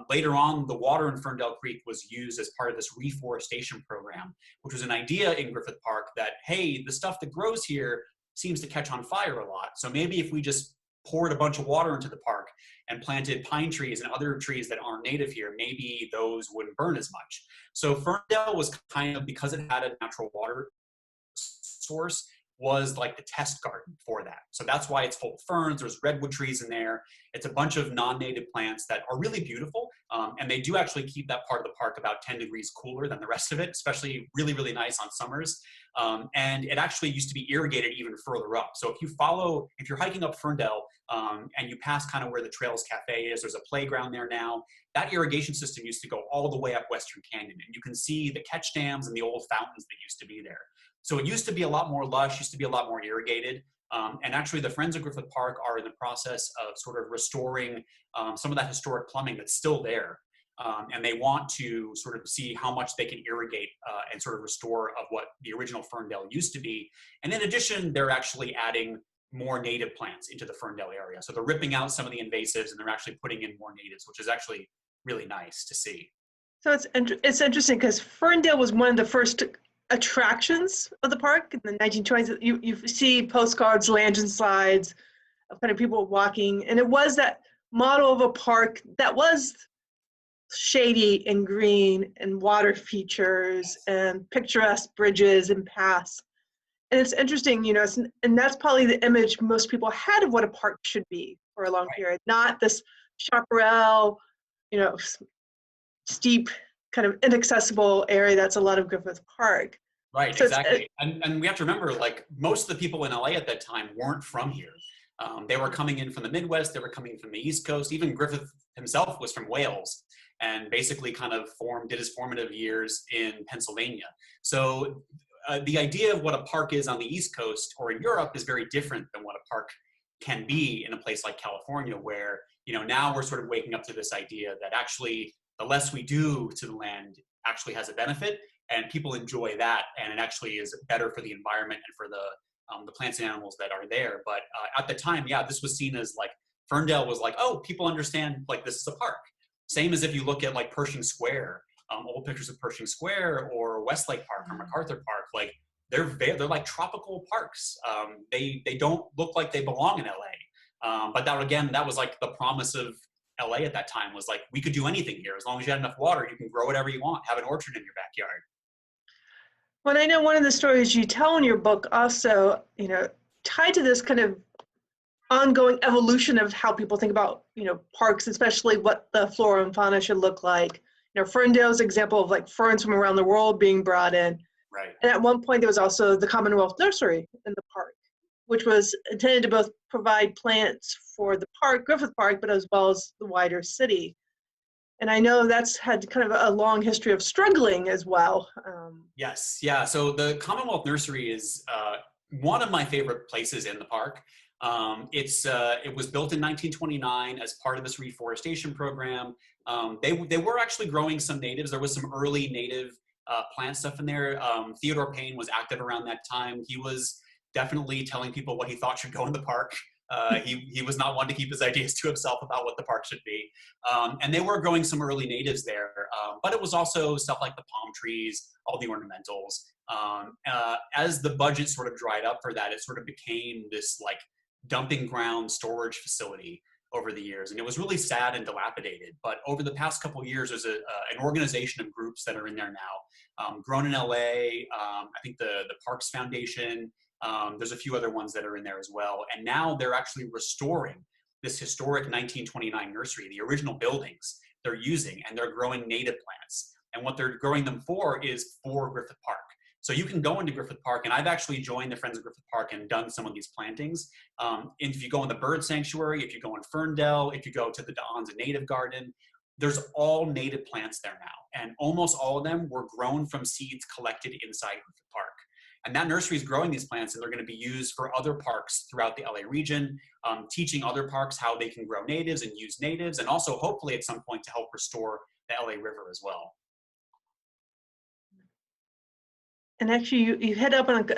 Later on, the water in Ferndale Creek was used as part of this reforestation program, which was an idea in Griffith Park that, hey, the stuff that grows here seems to catch on fire a lot. So maybe if we just poured a bunch of water into the park and planted pine trees and other trees that aren't native here, maybe those wouldn't burn as much. So Ferndale was kind of, because it had a natural water source, was like the test garden for that. So that's why it's full of ferns. There's redwood trees in there. It's a bunch of non-native plants that are really beautiful. And they do actually keep that part of the park about 10 degrees cooler than the rest of it, especially really, really nice on summers. And it actually used to be irrigated even further up. So if you're hiking up Ferndale and you pass kind of where the Trails Cafe is, there's a playground there now. That irrigation system used to go all the way up Western Canyon. And you can see the catch dams and the old fountains that used to be there. So it used to be a lot more lush, used to be a lot more irrigated. And actually the Friends of Griffith Park are in the process of sort of restoring some of that historic plumbing that's still there. And they want to sort of see how much they can irrigate and sort of restore of what the original Ferndale used to be. And in addition, they're actually adding more native plants into the Ferndale area. So they're ripping out some of the invasives and they're actually putting in more natives, which is actually really nice to see. So it's interesting because Ferndale was one of the first attractions of the park in the 1920s. You see postcards, landslides of kind of people walking, and it was that model of a park that was shady and green and water features and picturesque bridges and paths. And it's interesting, you know, and that's probably the image most people had of what a park should be for a long period, not this chaparral, you know, steep, kind of inaccessible area that's a lot of Griffith Park. Right, so exactly. And we have to remember, like, most of the people in LA at that time weren't from here. They were coming in from the Midwest, they were coming from the East Coast. Even Griffith himself was from Wales and basically kind of did his formative years in Pennsylvania. So the idea of what a park is on the East Coast or in Europe is very different than what a park can be in a place like California, where, you know, now we're sort of waking up to this idea that actually the less we do to the land actually has a benefit, and people enjoy that, and it actually is better for the environment and for the plants and animals that are there. But at the time, yeah, this was seen as like, Ferndale was like, oh, people understand, like, this is a park. Same as if you look at like Pershing Square, old pictures of Pershing Square or Westlake Park or MacArthur Park, like they're like tropical parks. They don't look like they belong in LA. But that, again, that was like the promise of LA at that time, was like, we could do anything here. As long as you had enough water, you can grow whatever you want, have an orchard in your backyard. Well, I know one of the stories you tell in your book also, you know, tied to this kind of ongoing evolution of how people think about, you know, parks, especially what the flora and fauna should look like. You know, Ferndale's example of like ferns from around the world being brought in. Right. And at one point there was also the Commonwealth Nursery in the park, which was intended to both provide plants for the park, Griffith Park, but as well as the wider city. And I know that's had kind of a long history of struggling as well. Yes, yeah. So the Commonwealth Nursery is one of my favorite places in the park. It was built in 1929 as part of this reforestation program. They were actually growing some natives. There was some early native plant stuff in there. Theodore Payne was active around that time. He was definitely telling people what he thought should go in the park. He was not one to keep his ideas to himself about what the park should be. And they were growing some early natives there, but it was also stuff like the palm trees, all the ornamentals. As the budget sort of dried up for that, it sort of became this like dumping ground storage facility over the years. And it was really sad and dilapidated. But over the past couple of years, there's an organization of groups that are in there now. Grown in LA, I think the Parks Foundation, there's a few other ones that are in there as well. And now they're actually restoring this historic 1929 nursery, the original buildings they're using, and they're growing native plants. And what they're growing them for is for Griffith Park. So you can go into Griffith Park, and I've actually joined the Friends of Griffith Park and done some of these plantings. And if you go in the bird sanctuary, if you go in Ferndale, if you go to the D'Anza Native Garden, there's all native plants there now. And almost all of them were grown from seeds collected inside Griffith Park. And that nursery is growing these plants, and they're going to be used for other parks throughout the LA region, teaching other parks how they can grow natives and use natives, and also hopefully at some point to help restore the LA River as well. And actually, you head up and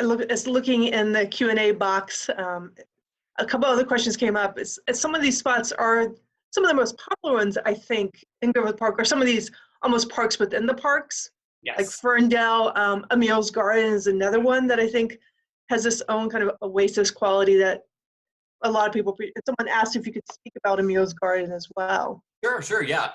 looking in the Q&A box. A couple other questions came up. Some of these spots are some of the most popular ones, I think, in Griffith Park, or some of these almost parks within the parks. Yes. Like Ferndale, Emil's Garden is another one that I think has this own kind of oasis quality that a lot of people, someone asked if you could speak about Emil's Garden as well. Sure, yeah.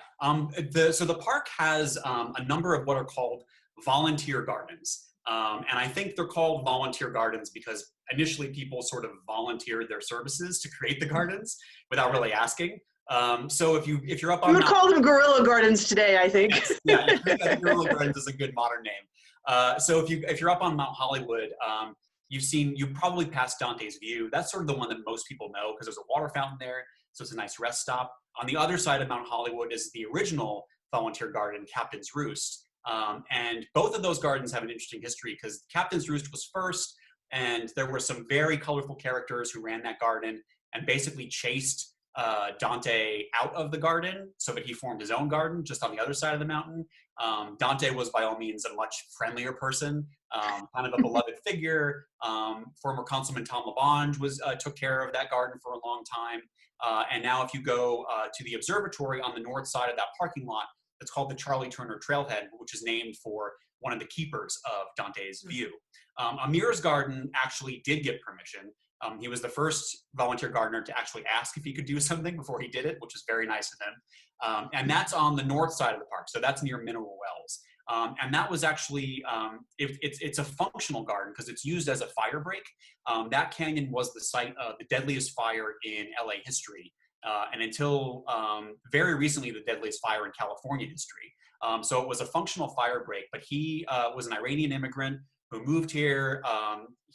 So the park has a number of what are called volunteer gardens. And I think they're called volunteer gardens because initially people sort of volunteered their services to create the gardens without really asking. So if you're up on, we would call them guerrilla gardens today, I think. Yeah, I think guerrilla gardens is a good modern name. So if you're up on Mount Hollywood, you've probably passed Dante's View. That's sort of the one that most people know because there's a water fountain there, so it's a nice rest stop. On the other side of Mount Hollywood is the original volunteer garden, Captain's Roost. And both of those gardens have an interesting history because Captain's Roost was first, and there were some very colorful characters who ran that garden and basically chased Dante out of the garden so that he formed his own garden just on the other side of the mountain. Dante was by all means a much friendlier person, kind of a beloved figure. Former Councilman Tom LaBonge took care of that garden for a long time. And now if you go to the observatory on the north side of that parking lot, it's called the Charlie Turner Trailhead, which is named for one of the keepers of Dante's View. Amir's Garden actually did get permission. He was the first volunteer gardener to actually ask if he could do something before he did it, which is very nice of him. And that's on the north side of the park, so that's near Mineral Wells. And that was actually, it's a functional garden because it's used as a fire break. That canyon was the site of the deadliest fire in LA history. And until very recently, the deadliest fire in California history. So it was a functional fire break, but he was an Iranian immigrant who moved here.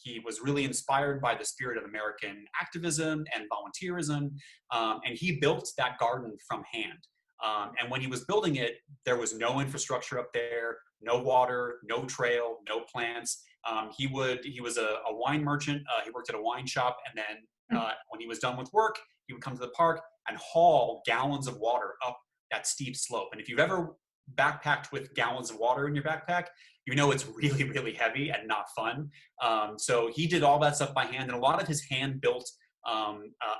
He was really inspired by the spirit of American activism and volunteerism, and he built that garden from hand. And when he was building it, there was no infrastructure up there, no water, no trail, no plants. He was a wine merchant. He worked at a wine shop, and then when he was done with work, he would come to the park and haul gallons of water up that steep slope. And if you've ever backpacked with gallons of water in your backpack, you know it's really, really heavy and not fun. So he did all that stuff by hand, and a lot of his hand-built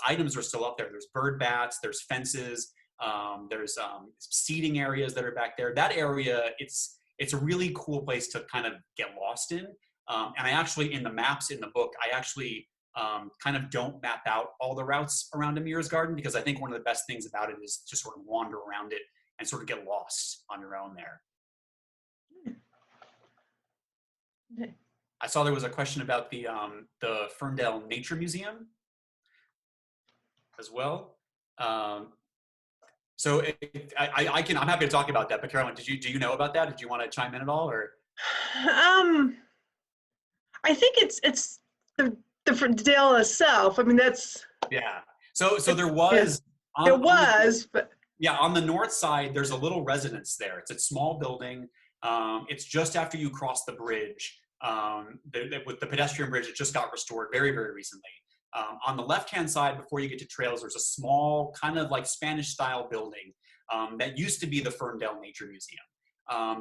items are still up there. There's bird bats, there's fences, there's seating areas that are back there. That area, it's a really cool place to kind of get lost in. And I actually, in the maps in the book, I actually kind of don't map out all the routes around Amir's Garden because I think one of the best things about it is to sort of wander around it and sort of get lost on your own there. Okay. I saw there was a question about the Ferndale Nature Museum as well. So I'm happy to talk about that. But Carolyn, do you know about that? Did you want to chime in at all, or? I think it's the Ferndale itself. I mean, that's. Yeah. So there was. Yeah, there was, but. Yeah, on the north side, there's a little residence there. It's a small building. It's just after you cross the bridge. With the pedestrian bridge, it just got restored very, very recently. On the left-hand side, before you get to trails, there's a small kind of like Spanish-style building that used to be the Ferndale Nature Museum.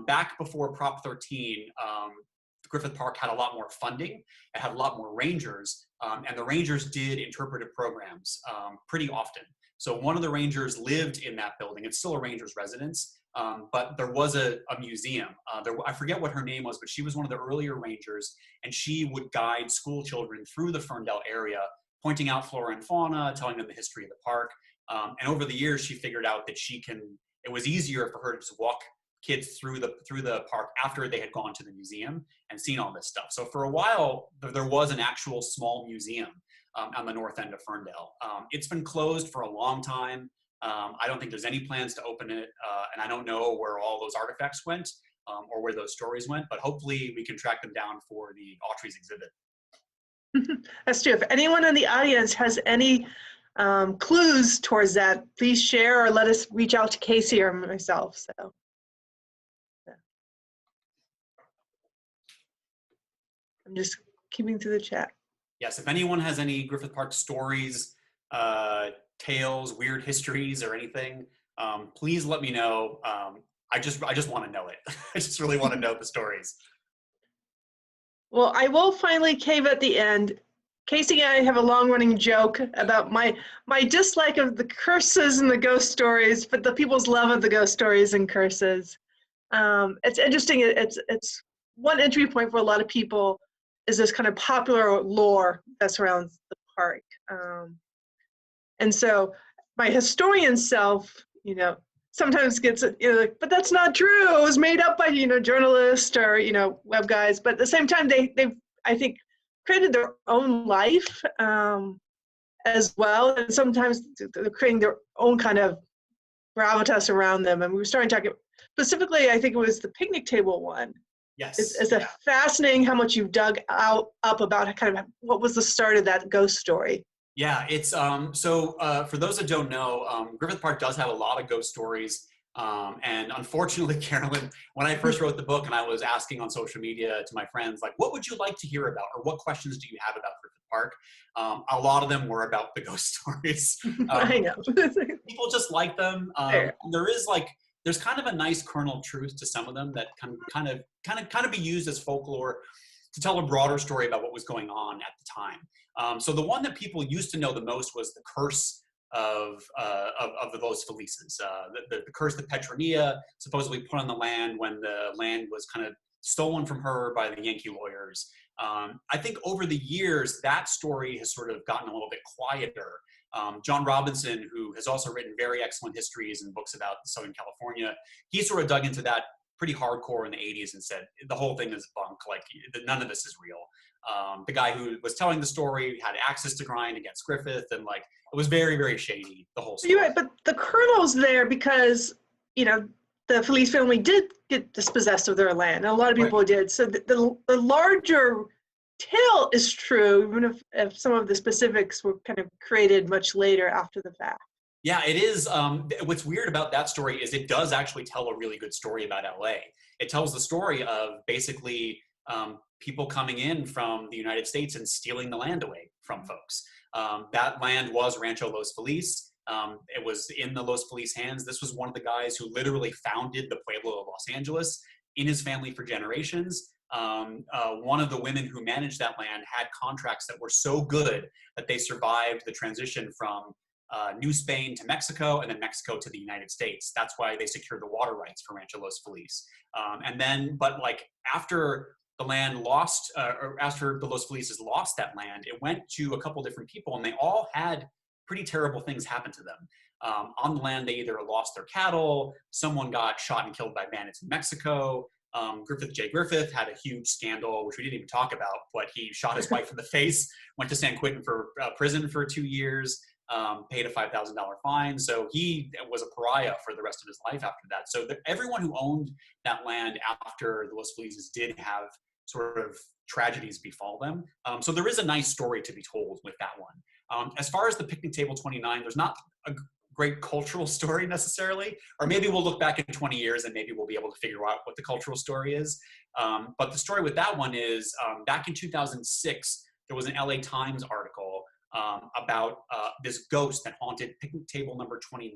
Back before Prop 13, Griffith Park had a lot more funding. It had a lot more rangers, and the rangers did interpretive programs pretty often. So one of the rangers lived in that building. It's still a ranger's residence, but there was a museum. I forget what her name was, but she was one of the earlier rangers, and she would guide school children through the Ferndale area, pointing out flora and fauna, telling them the history of the park. And over the years, she figured out that it was easier for her to just walk kids through the park after they had gone to the museum and seen all this stuff. So for a while, there was an actual small museum on the north end of Ferndale. It's been closed for a long time. I don't think there's any plans to open it, and I don't know where all those artifacts went or where those stories went, but hopefully we can track them down for the Autry's exhibit. That's true. If anyone in the audience has any clues towards that, please share or let us reach out to Casey or myself. So. I'm just keeping through the chat. Yes, if anyone has any Griffith Park stories, tales, weird histories, or anything, please let me know. I just want to know it. I just really want to know the stories. Well, I will finally cave at the end. Casey and I have a long-running joke about my dislike of the curses and the ghost stories, but the people's love of the ghost stories and curses. It's interesting. It's one entry point for a lot of people. Is this kind of popular lore that surrounds the park. And so my historian self, sometimes gets, like, but that's not true. It was made up by, journalists or, web guys. But at the same time, they've, I think, created their own life as well. And sometimes they're creating their own kind of gravitas around them. And we were starting to talk, specifically, I think it was the picnic table one. Yes. It's a fascinating how much you've dug up about kind of what was the start of that ghost story. Yeah, it's for those that don't know, Griffith Park does have a lot of ghost stories. And unfortunately, Carolyn, when I first wrote the book and I was asking on social media to my friends, like, what would you like to hear about? Or what questions do you have about Griffith Park? A lot of them were about the ghost stories. I know. People just like them. There's kind of a nice kernel of truth to some of them that can kind of be used as folklore to tell a broader story about what was going on at the time. So the one that people used to know the most was the curse of the Los Felices, the curse that Petronia supposedly put on the land when the land was kind of stolen from her by the Yankee lawyers. I think over the years, that story has sort of gotten a little bit quieter. John Robinson, who has also written very excellent histories and books about Southern California, he sort of dug into that pretty hardcore in the 80s and said, the whole thing is bunk, like none of this is real. The guy who was telling the story had access to grind against Griffith, and like it was very, very shady, the whole story. You're right, but the kernel's there because, the Felice family did get dispossessed of their land. And a lot of people did. So the larger tale is true, even if some of the specifics were kind of created much later after the fact. Yeah, it is. What's weird about that story is it does actually tell a really good story about LA. It tells the story of basically people coming in from the United States and stealing the land away from folks. That land was Rancho Los Feliz. It was in the Los Feliz hands. This was one of the guys who literally founded the Pueblo of Los Angeles in his family for generations. One of the women who managed that land had contracts that were so good that they survived the transition from New Spain to Mexico and then Mexico to the United States. That's why they secured the water rights for Rancho Los Feliz. But like after the land lost, or after the Los Felices lost that land, it went to a couple different people and they all had pretty terrible things happen to them. On the land, they either lost their cattle, someone got shot and killed by bandits in Mexico. Griffith J. Griffith had a huge scandal, which we didn't even talk about, but he shot his wife in the face, went to San Quentin for prison for 2 years, paid a $5,000 fine. So he was a pariah for the rest of his life after that. So everyone who owned that land after the Los Felices did have sort of tragedies befall them. So there is a nice story to be told with that one. As far as the picnic table 29, there's not a great cultural story necessarily, or maybe we'll look back in 20 years and maybe we'll be able to figure out what the cultural story is. But the story with that one is back in 2006, there was an LA Times article about this ghost that haunted picnic table number 29,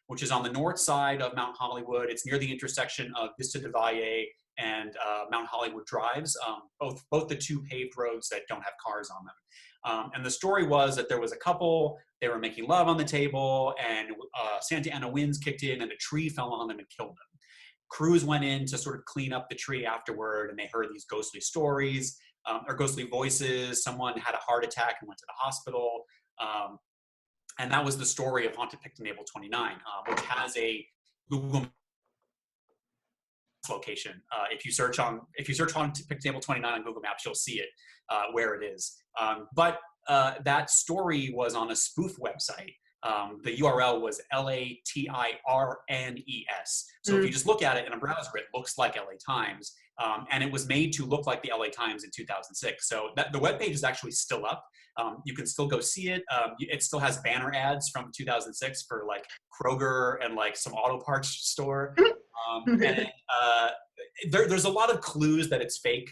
which is on the north side of Mount Hollywood. It's near the intersection of Vista de Valle and Mount Hollywood Drives, both the two paved roads that don't have cars on them. And the story was that there was a couple, they were making love on the table, and Santa Ana winds kicked in and a tree fell on them and killed them. Crews went in to sort of clean up the tree afterward, and they heard these ghostly stories, or ghostly voices. Someone had a heart attack and went to the hospital. And that was the story of Haunted Picnic Table 29, which has a Google location. If you search on Picnic Table 29 on Google Maps, you'll see it where it is. But that story was on a spoof website. The URL was LATIRNES. So if you just look at it in a browser, it looks like LA Times. And it was made to look like the LA Times in 2006. So the webpage is actually still up. You can still go see it. It still has banner ads from 2006 for like Kroger and like some auto parts store. There's a lot of clues that it's fake.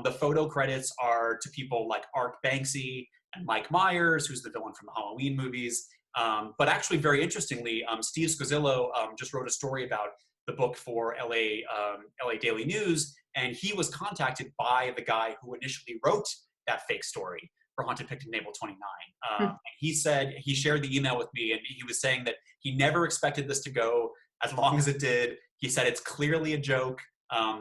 The photo credits are to people like Art Banksy and Mike Myers, who's the villain from the Halloween movies. But actually, very interestingly, Steve Scozzillo just wrote a story about the book for LA Daily News, and he was contacted by the guy who initially wrote that fake story for Haunted Picnic Table 29. He said, he shared the email with me, and he was saying that he never expected this to go as long as it did. He said it's clearly a joke.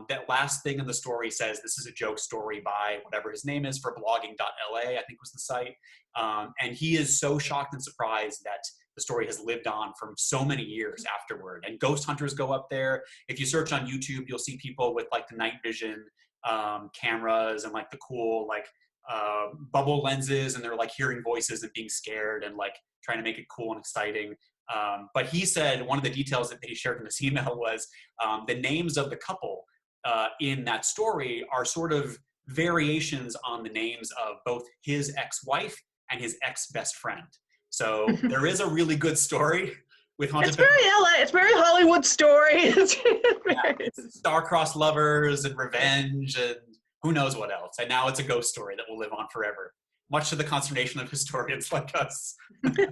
That last thing in the story says this is a joke story by whatever his name is, for blogging.la, I think was the site. And he is so shocked and surprised that the story has lived on for so many years afterward. And ghost hunters go up there. If you search on YouTube, you'll see people with like the night vision cameras and like the cool like bubble lenses, and they're like hearing voices and being scared and like trying to make it cool and exciting. But he said one of the details that he shared in this email was the names of the couple in that story are sort of variations on the names of both his ex-wife and his ex-best friend. So there is a really good story with Haunted. It's very LA. It's very Hollywood story. Star-crossed lovers and revenge and who knows what else. And now it's a ghost story that will live on forever, much to the consternation of historians like us. I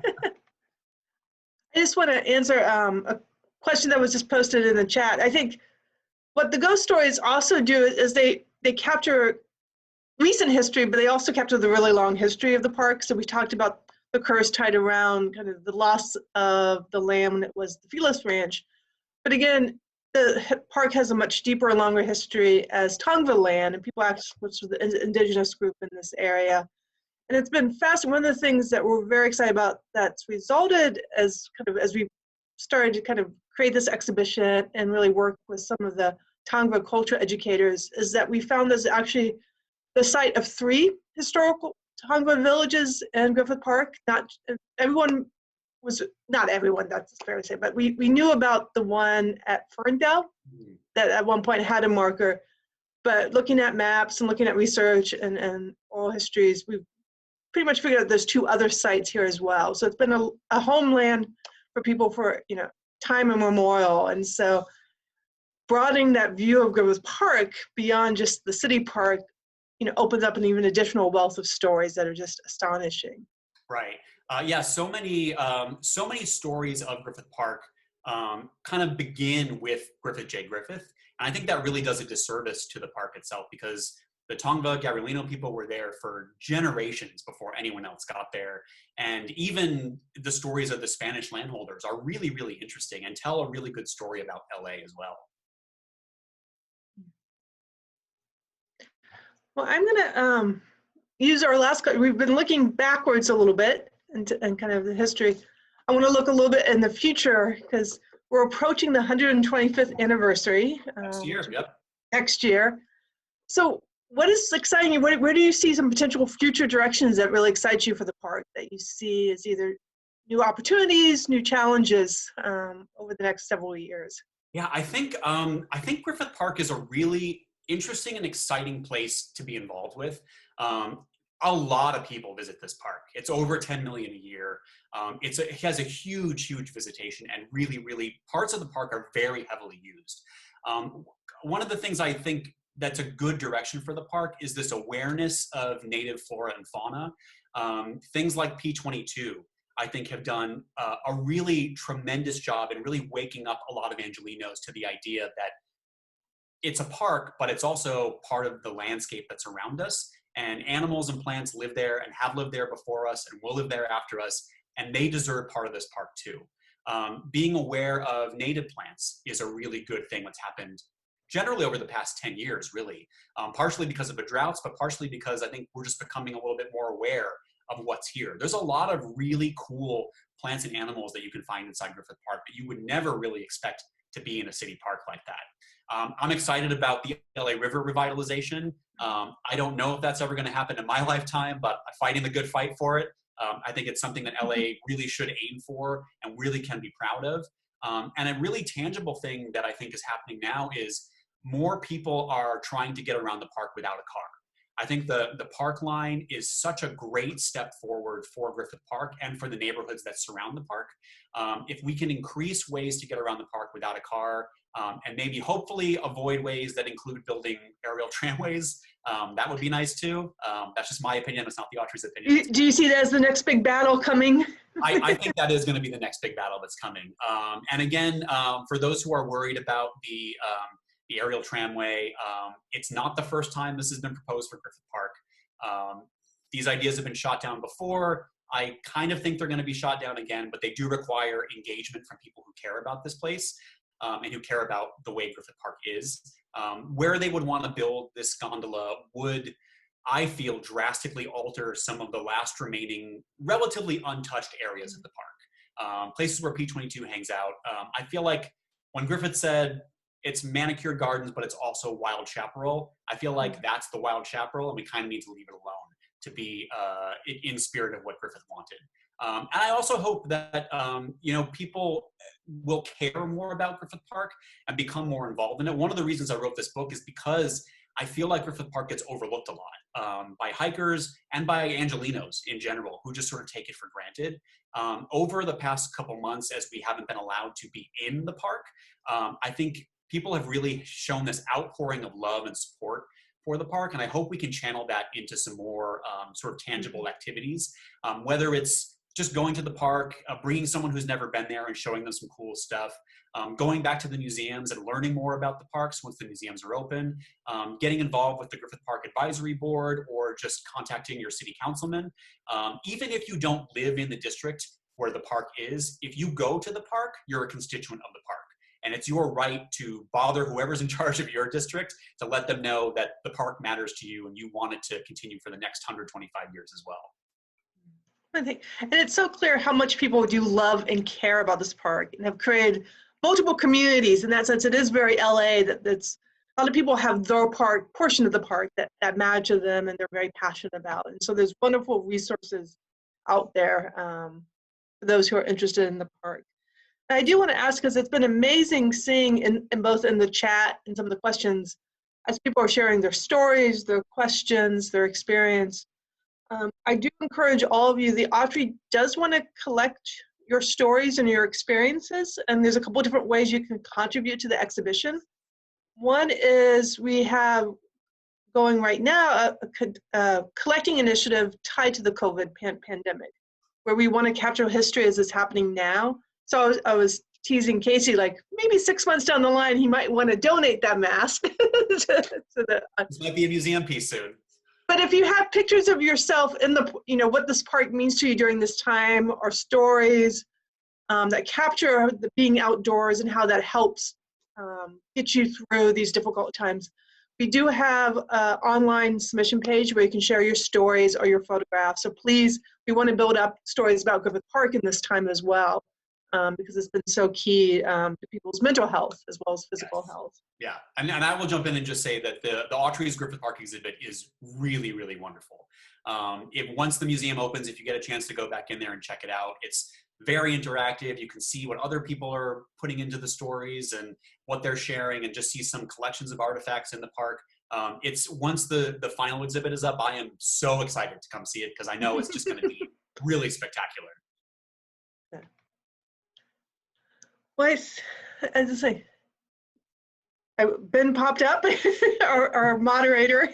just want to answer a question that was just posted in the chat. I think what the ghost stories also do is they capture recent history, but they also capture the really long history of the park. So we talked about the curse tied around kind of the loss of the land when it was the Felis Ranch. But again, the park has a much deeper and longer history as Tongva land, and people actually, which was the indigenous group in this area. And it's been fascinating. One of the things that we're very excited about that's resulted as we started to kind of create this exhibition and really work with some of the Tongva culture educators is that we found this actually the site of 3 historical Tongva villages in Griffith Park. Not everyone, that's fair to say, but we knew about the one at Ferndale that at one point had a marker. But looking at maps and looking at research and oral histories, we've pretty much figured out there's 2 other sites here as well. So it's been a homeland for people for, time immemorial. And so broadening that view of Griffith Park beyond just the city park, opens up an even additional wealth of stories that are just astonishing. Right. Yeah. So many stories of Griffith Park kind of begin with Griffith J. Griffith. And I think that really does a disservice to the park itself, because the Tongva Gabrielino people were there for generations before anyone else got there. And even the stories of the Spanish landholders are really, really interesting and tell a really good story about LA as well. Well, I'm going to use our last, we've been looking backwards a little bit and kind of the history. I want to look a little bit in the future because we're approaching the 125th anniversary. Next year. So what is exciting you? Where do you see some potential future directions that really excite you for the park, that you see as either new opportunities, new challenges over the next several years? Yeah, I think Griffith Park is a really interesting and exciting place to be involved with. A lot of people visit this park. It's over 10 million a year. It has a huge visitation, and really parts of the park are very heavily used. One of the things I think that's a good direction for the park is this awareness of native flora and fauna. Things like P22, I think, have done a really tremendous job in really waking up a lot of Angelenos to the idea that it's a park, but it's also part of the landscape that's around us. And animals and plants live there and have lived there before us and will live there after us, and they deserve part of this park too. Being aware of native plants is a really good thing that's happened generally over the past 10 years, really. Partially because of the droughts, but partially because I think we're just becoming a little bit more aware of what's here. There's a lot of really cool plants and animals that you can find inside Griffith Park that you would never really expect to be in a city park like that. I'm excited about the LA River Revitalization. I don't know if that's ever going to happen in my lifetime, but I'm fighting the good fight for it. I think it's something that LA really should aim for and really can be proud of. And a really tangible thing that I think is happening now is more people are trying to get around the park without a car. I think the park line is such a great step forward for Griffith Park and for the neighborhoods that surround the park. If we can increase ways to get around the park without a car, and maybe hopefully avoid ways that include building aerial tramways, that would be nice too. That's just my opinion. It's not the Autry's opinion. Do you see that as the next big battle coming? I think that is going to be the next big battle that's coming. And again, for those who are worried about the aerial tramway, it's not the first time this has been proposed for Griffith Park. These ideas have been shot down before. I kind of think they're going to be shot down again, but they do require engagement from people who care about this place and who care about the way Griffith Park is. Where they would want to build this gondola would, I feel, drastically alter some of the last remaining relatively untouched areas of the park. Places where P22 hangs out. I feel like when Griffith said it's manicured gardens, but it's also wild chaparral, I feel like that's the wild chaparral, and we kind of need to leave it alone to be in spirit of what Griffith wanted. And I also hope that people will care more about Griffith Park and become more involved in it. One of the reasons I wrote this book is because I feel like Griffith Park gets overlooked a lot by hikers and by Angelenos in general, who just sort of take it for granted. Over the past couple months, as we haven't been allowed to be in the park, I think people have really shown this outpouring of love and support for the park, and I hope we can channel that into some more sort of tangible activities, whether it's just going to the park, bringing someone who's never been there and showing them some cool stuff, going back to the museums and learning more about the parks once the museums are open, getting involved with the Griffith Park Advisory Board, or just contacting your city councilman. Even if you don't live in the district where the park is, if you go to the park, you're a constituent of the park. And it's your right to bother whoever's in charge of your district to let them know that the park matters to you and you want it to continue for the next 125 years as well. I think, and it's so clear how much people do love and care about this park and have created multiple communities. In that sense, it is very LA that's a lot of people have their park, portion of the park that matter to them and they're very passionate about. And so there's wonderful resources out there for those who are interested in the park. And I do want to ask, because it's been amazing seeing in both in the chat and some of the questions, as people are sharing their stories, their questions, their experience. I do encourage all of you, the Autry does want to collect your stories and your experiences, and there's a couple different ways you can contribute to the exhibition. One is we have going right now a collecting initiative tied to the COVID pandemic, where we want to capture history as it's happening now. So I was teasing Casey, like maybe 6 months down the line, he might want to donate that mask. This might be a museum piece soon. But if you have pictures of yourself in the, what this park means to you during this time, or stories that capture the being outdoors and how that helps get you through these difficult times, we do have an online submission page where you can share your stories or your photographs. So please, we want to build up stories about Griffith Park in this time as well, because it's been so key to people's mental health as well as physical health. Yeah, and I will jump in and just say that the Autry's Griffith Park exhibit is really, really wonderful. Once the museum opens, if you get a chance to go back in there and check it out, it's very interactive. You can see what other people are putting into the stories and what they're sharing, and just see some collections of artifacts in the park. Once the final exhibit is up, I am so excited to come see it, because I know it's just going to be really spectacular. Well, as I say, Ben popped up, our moderator.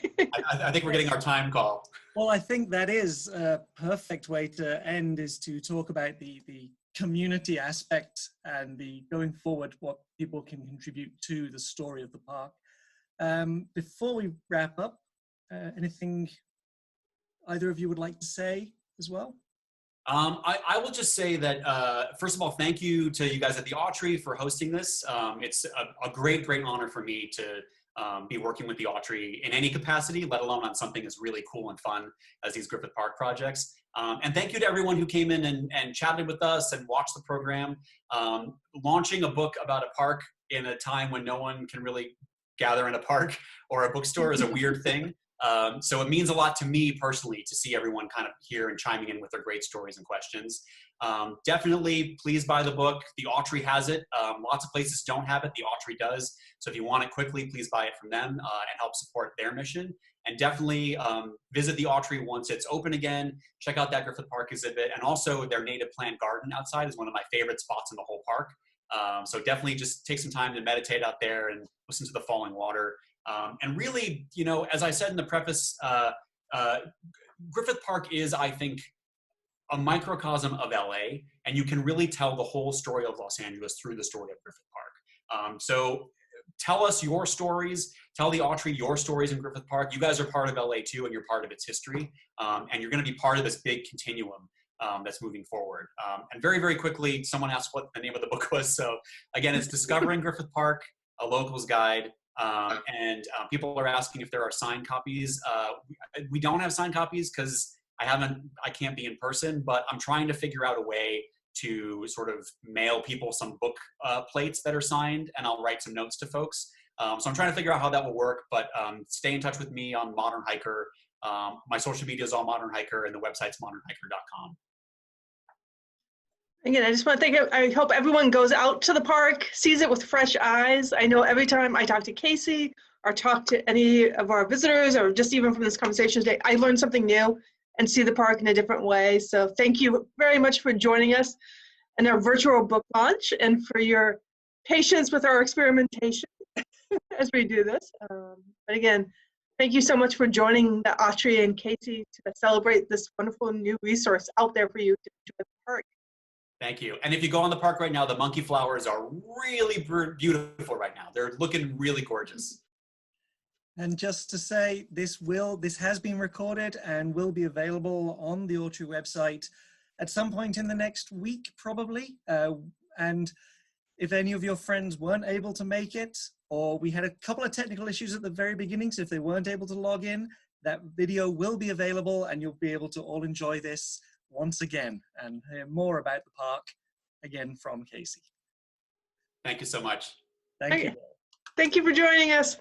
I think we're getting our time call. Well, I think that is a perfect way to end, is to talk about the community aspect and the going forward, what people can contribute to the story of the park. Before we wrap up, anything either of you would like to say as well? I will just say that, first of all, thank you to you guys at the Autry for hosting this. It's a great, great honor for me to be working with the Autry in any capacity, let alone on something as really cool and fun as these Griffith Park projects. And thank you to everyone who came in and chatted with us and watched the program. Launching a book about a park in a time when no one can really gather in a park or a bookstore is a weird thing. So it means a lot to me personally to see everyone kind of here and chiming in with their great stories and questions. Definitely, please buy the book. The Autry has it. Lots of places don't have it. The Autry does. So if you want it quickly, please buy it from them and help support their mission. And definitely visit the Autry once it's open again. Check out that Griffith Park exhibit. And also their native plant garden outside is one of my favorite spots in the whole park. So definitely just take some time to meditate out there and listen to the falling water. And really, you know, as I said in the preface, Griffith Park is, I think, a microcosm of LA, and you can really tell the whole story of Los Angeles through the story of Griffith Park. So tell us your stories, tell the Autry your stories in Griffith Park. You guys are part of LA too, and you're part of its history, and you're gonna be part of this big continuum that's moving forward. And very, very quickly, someone asked what the name of the book was. So again, it's Discovering Griffith Park, a local's guide. And people are asking if there are signed copies. We don't have signed copies because I can't be in person, but I'm trying to figure out a way to sort of mail people some book plates that are signed, and I'll write some notes to folks. So I'm trying to figure out how that will work, but stay in touch with me on Modern Hiker. My social media is all Modern Hiker, and the website's modernhiker.com. Again, I just want to thank, I hope everyone goes out to the park, sees it with fresh eyes. I know every time I talk to Casey or talk to any of our visitors, or just even from this conversation today, I learn something new and see the park in a different way. So thank you very much for joining us in our virtual book launch and for your patience with our experimentation as we do this. But again, thank you so much for joining the Autry and Casey to celebrate this wonderful new resource out there for you to enjoy the park. Thank you. And if you go on the park right now, the monkey flowers are really beautiful right now. They're looking really gorgeous. And just to say, this has been recorded and will be available on the Autry website at some point in the next week, probably. And if any of your friends weren't able to make it, or we had a couple of technical issues at the very beginning, so if they weren't able to log in, that video will be available and you'll be able to all enjoy this once again and hear more about the park again from Casey. Thank you so much. Thank you. Thank you for joining us.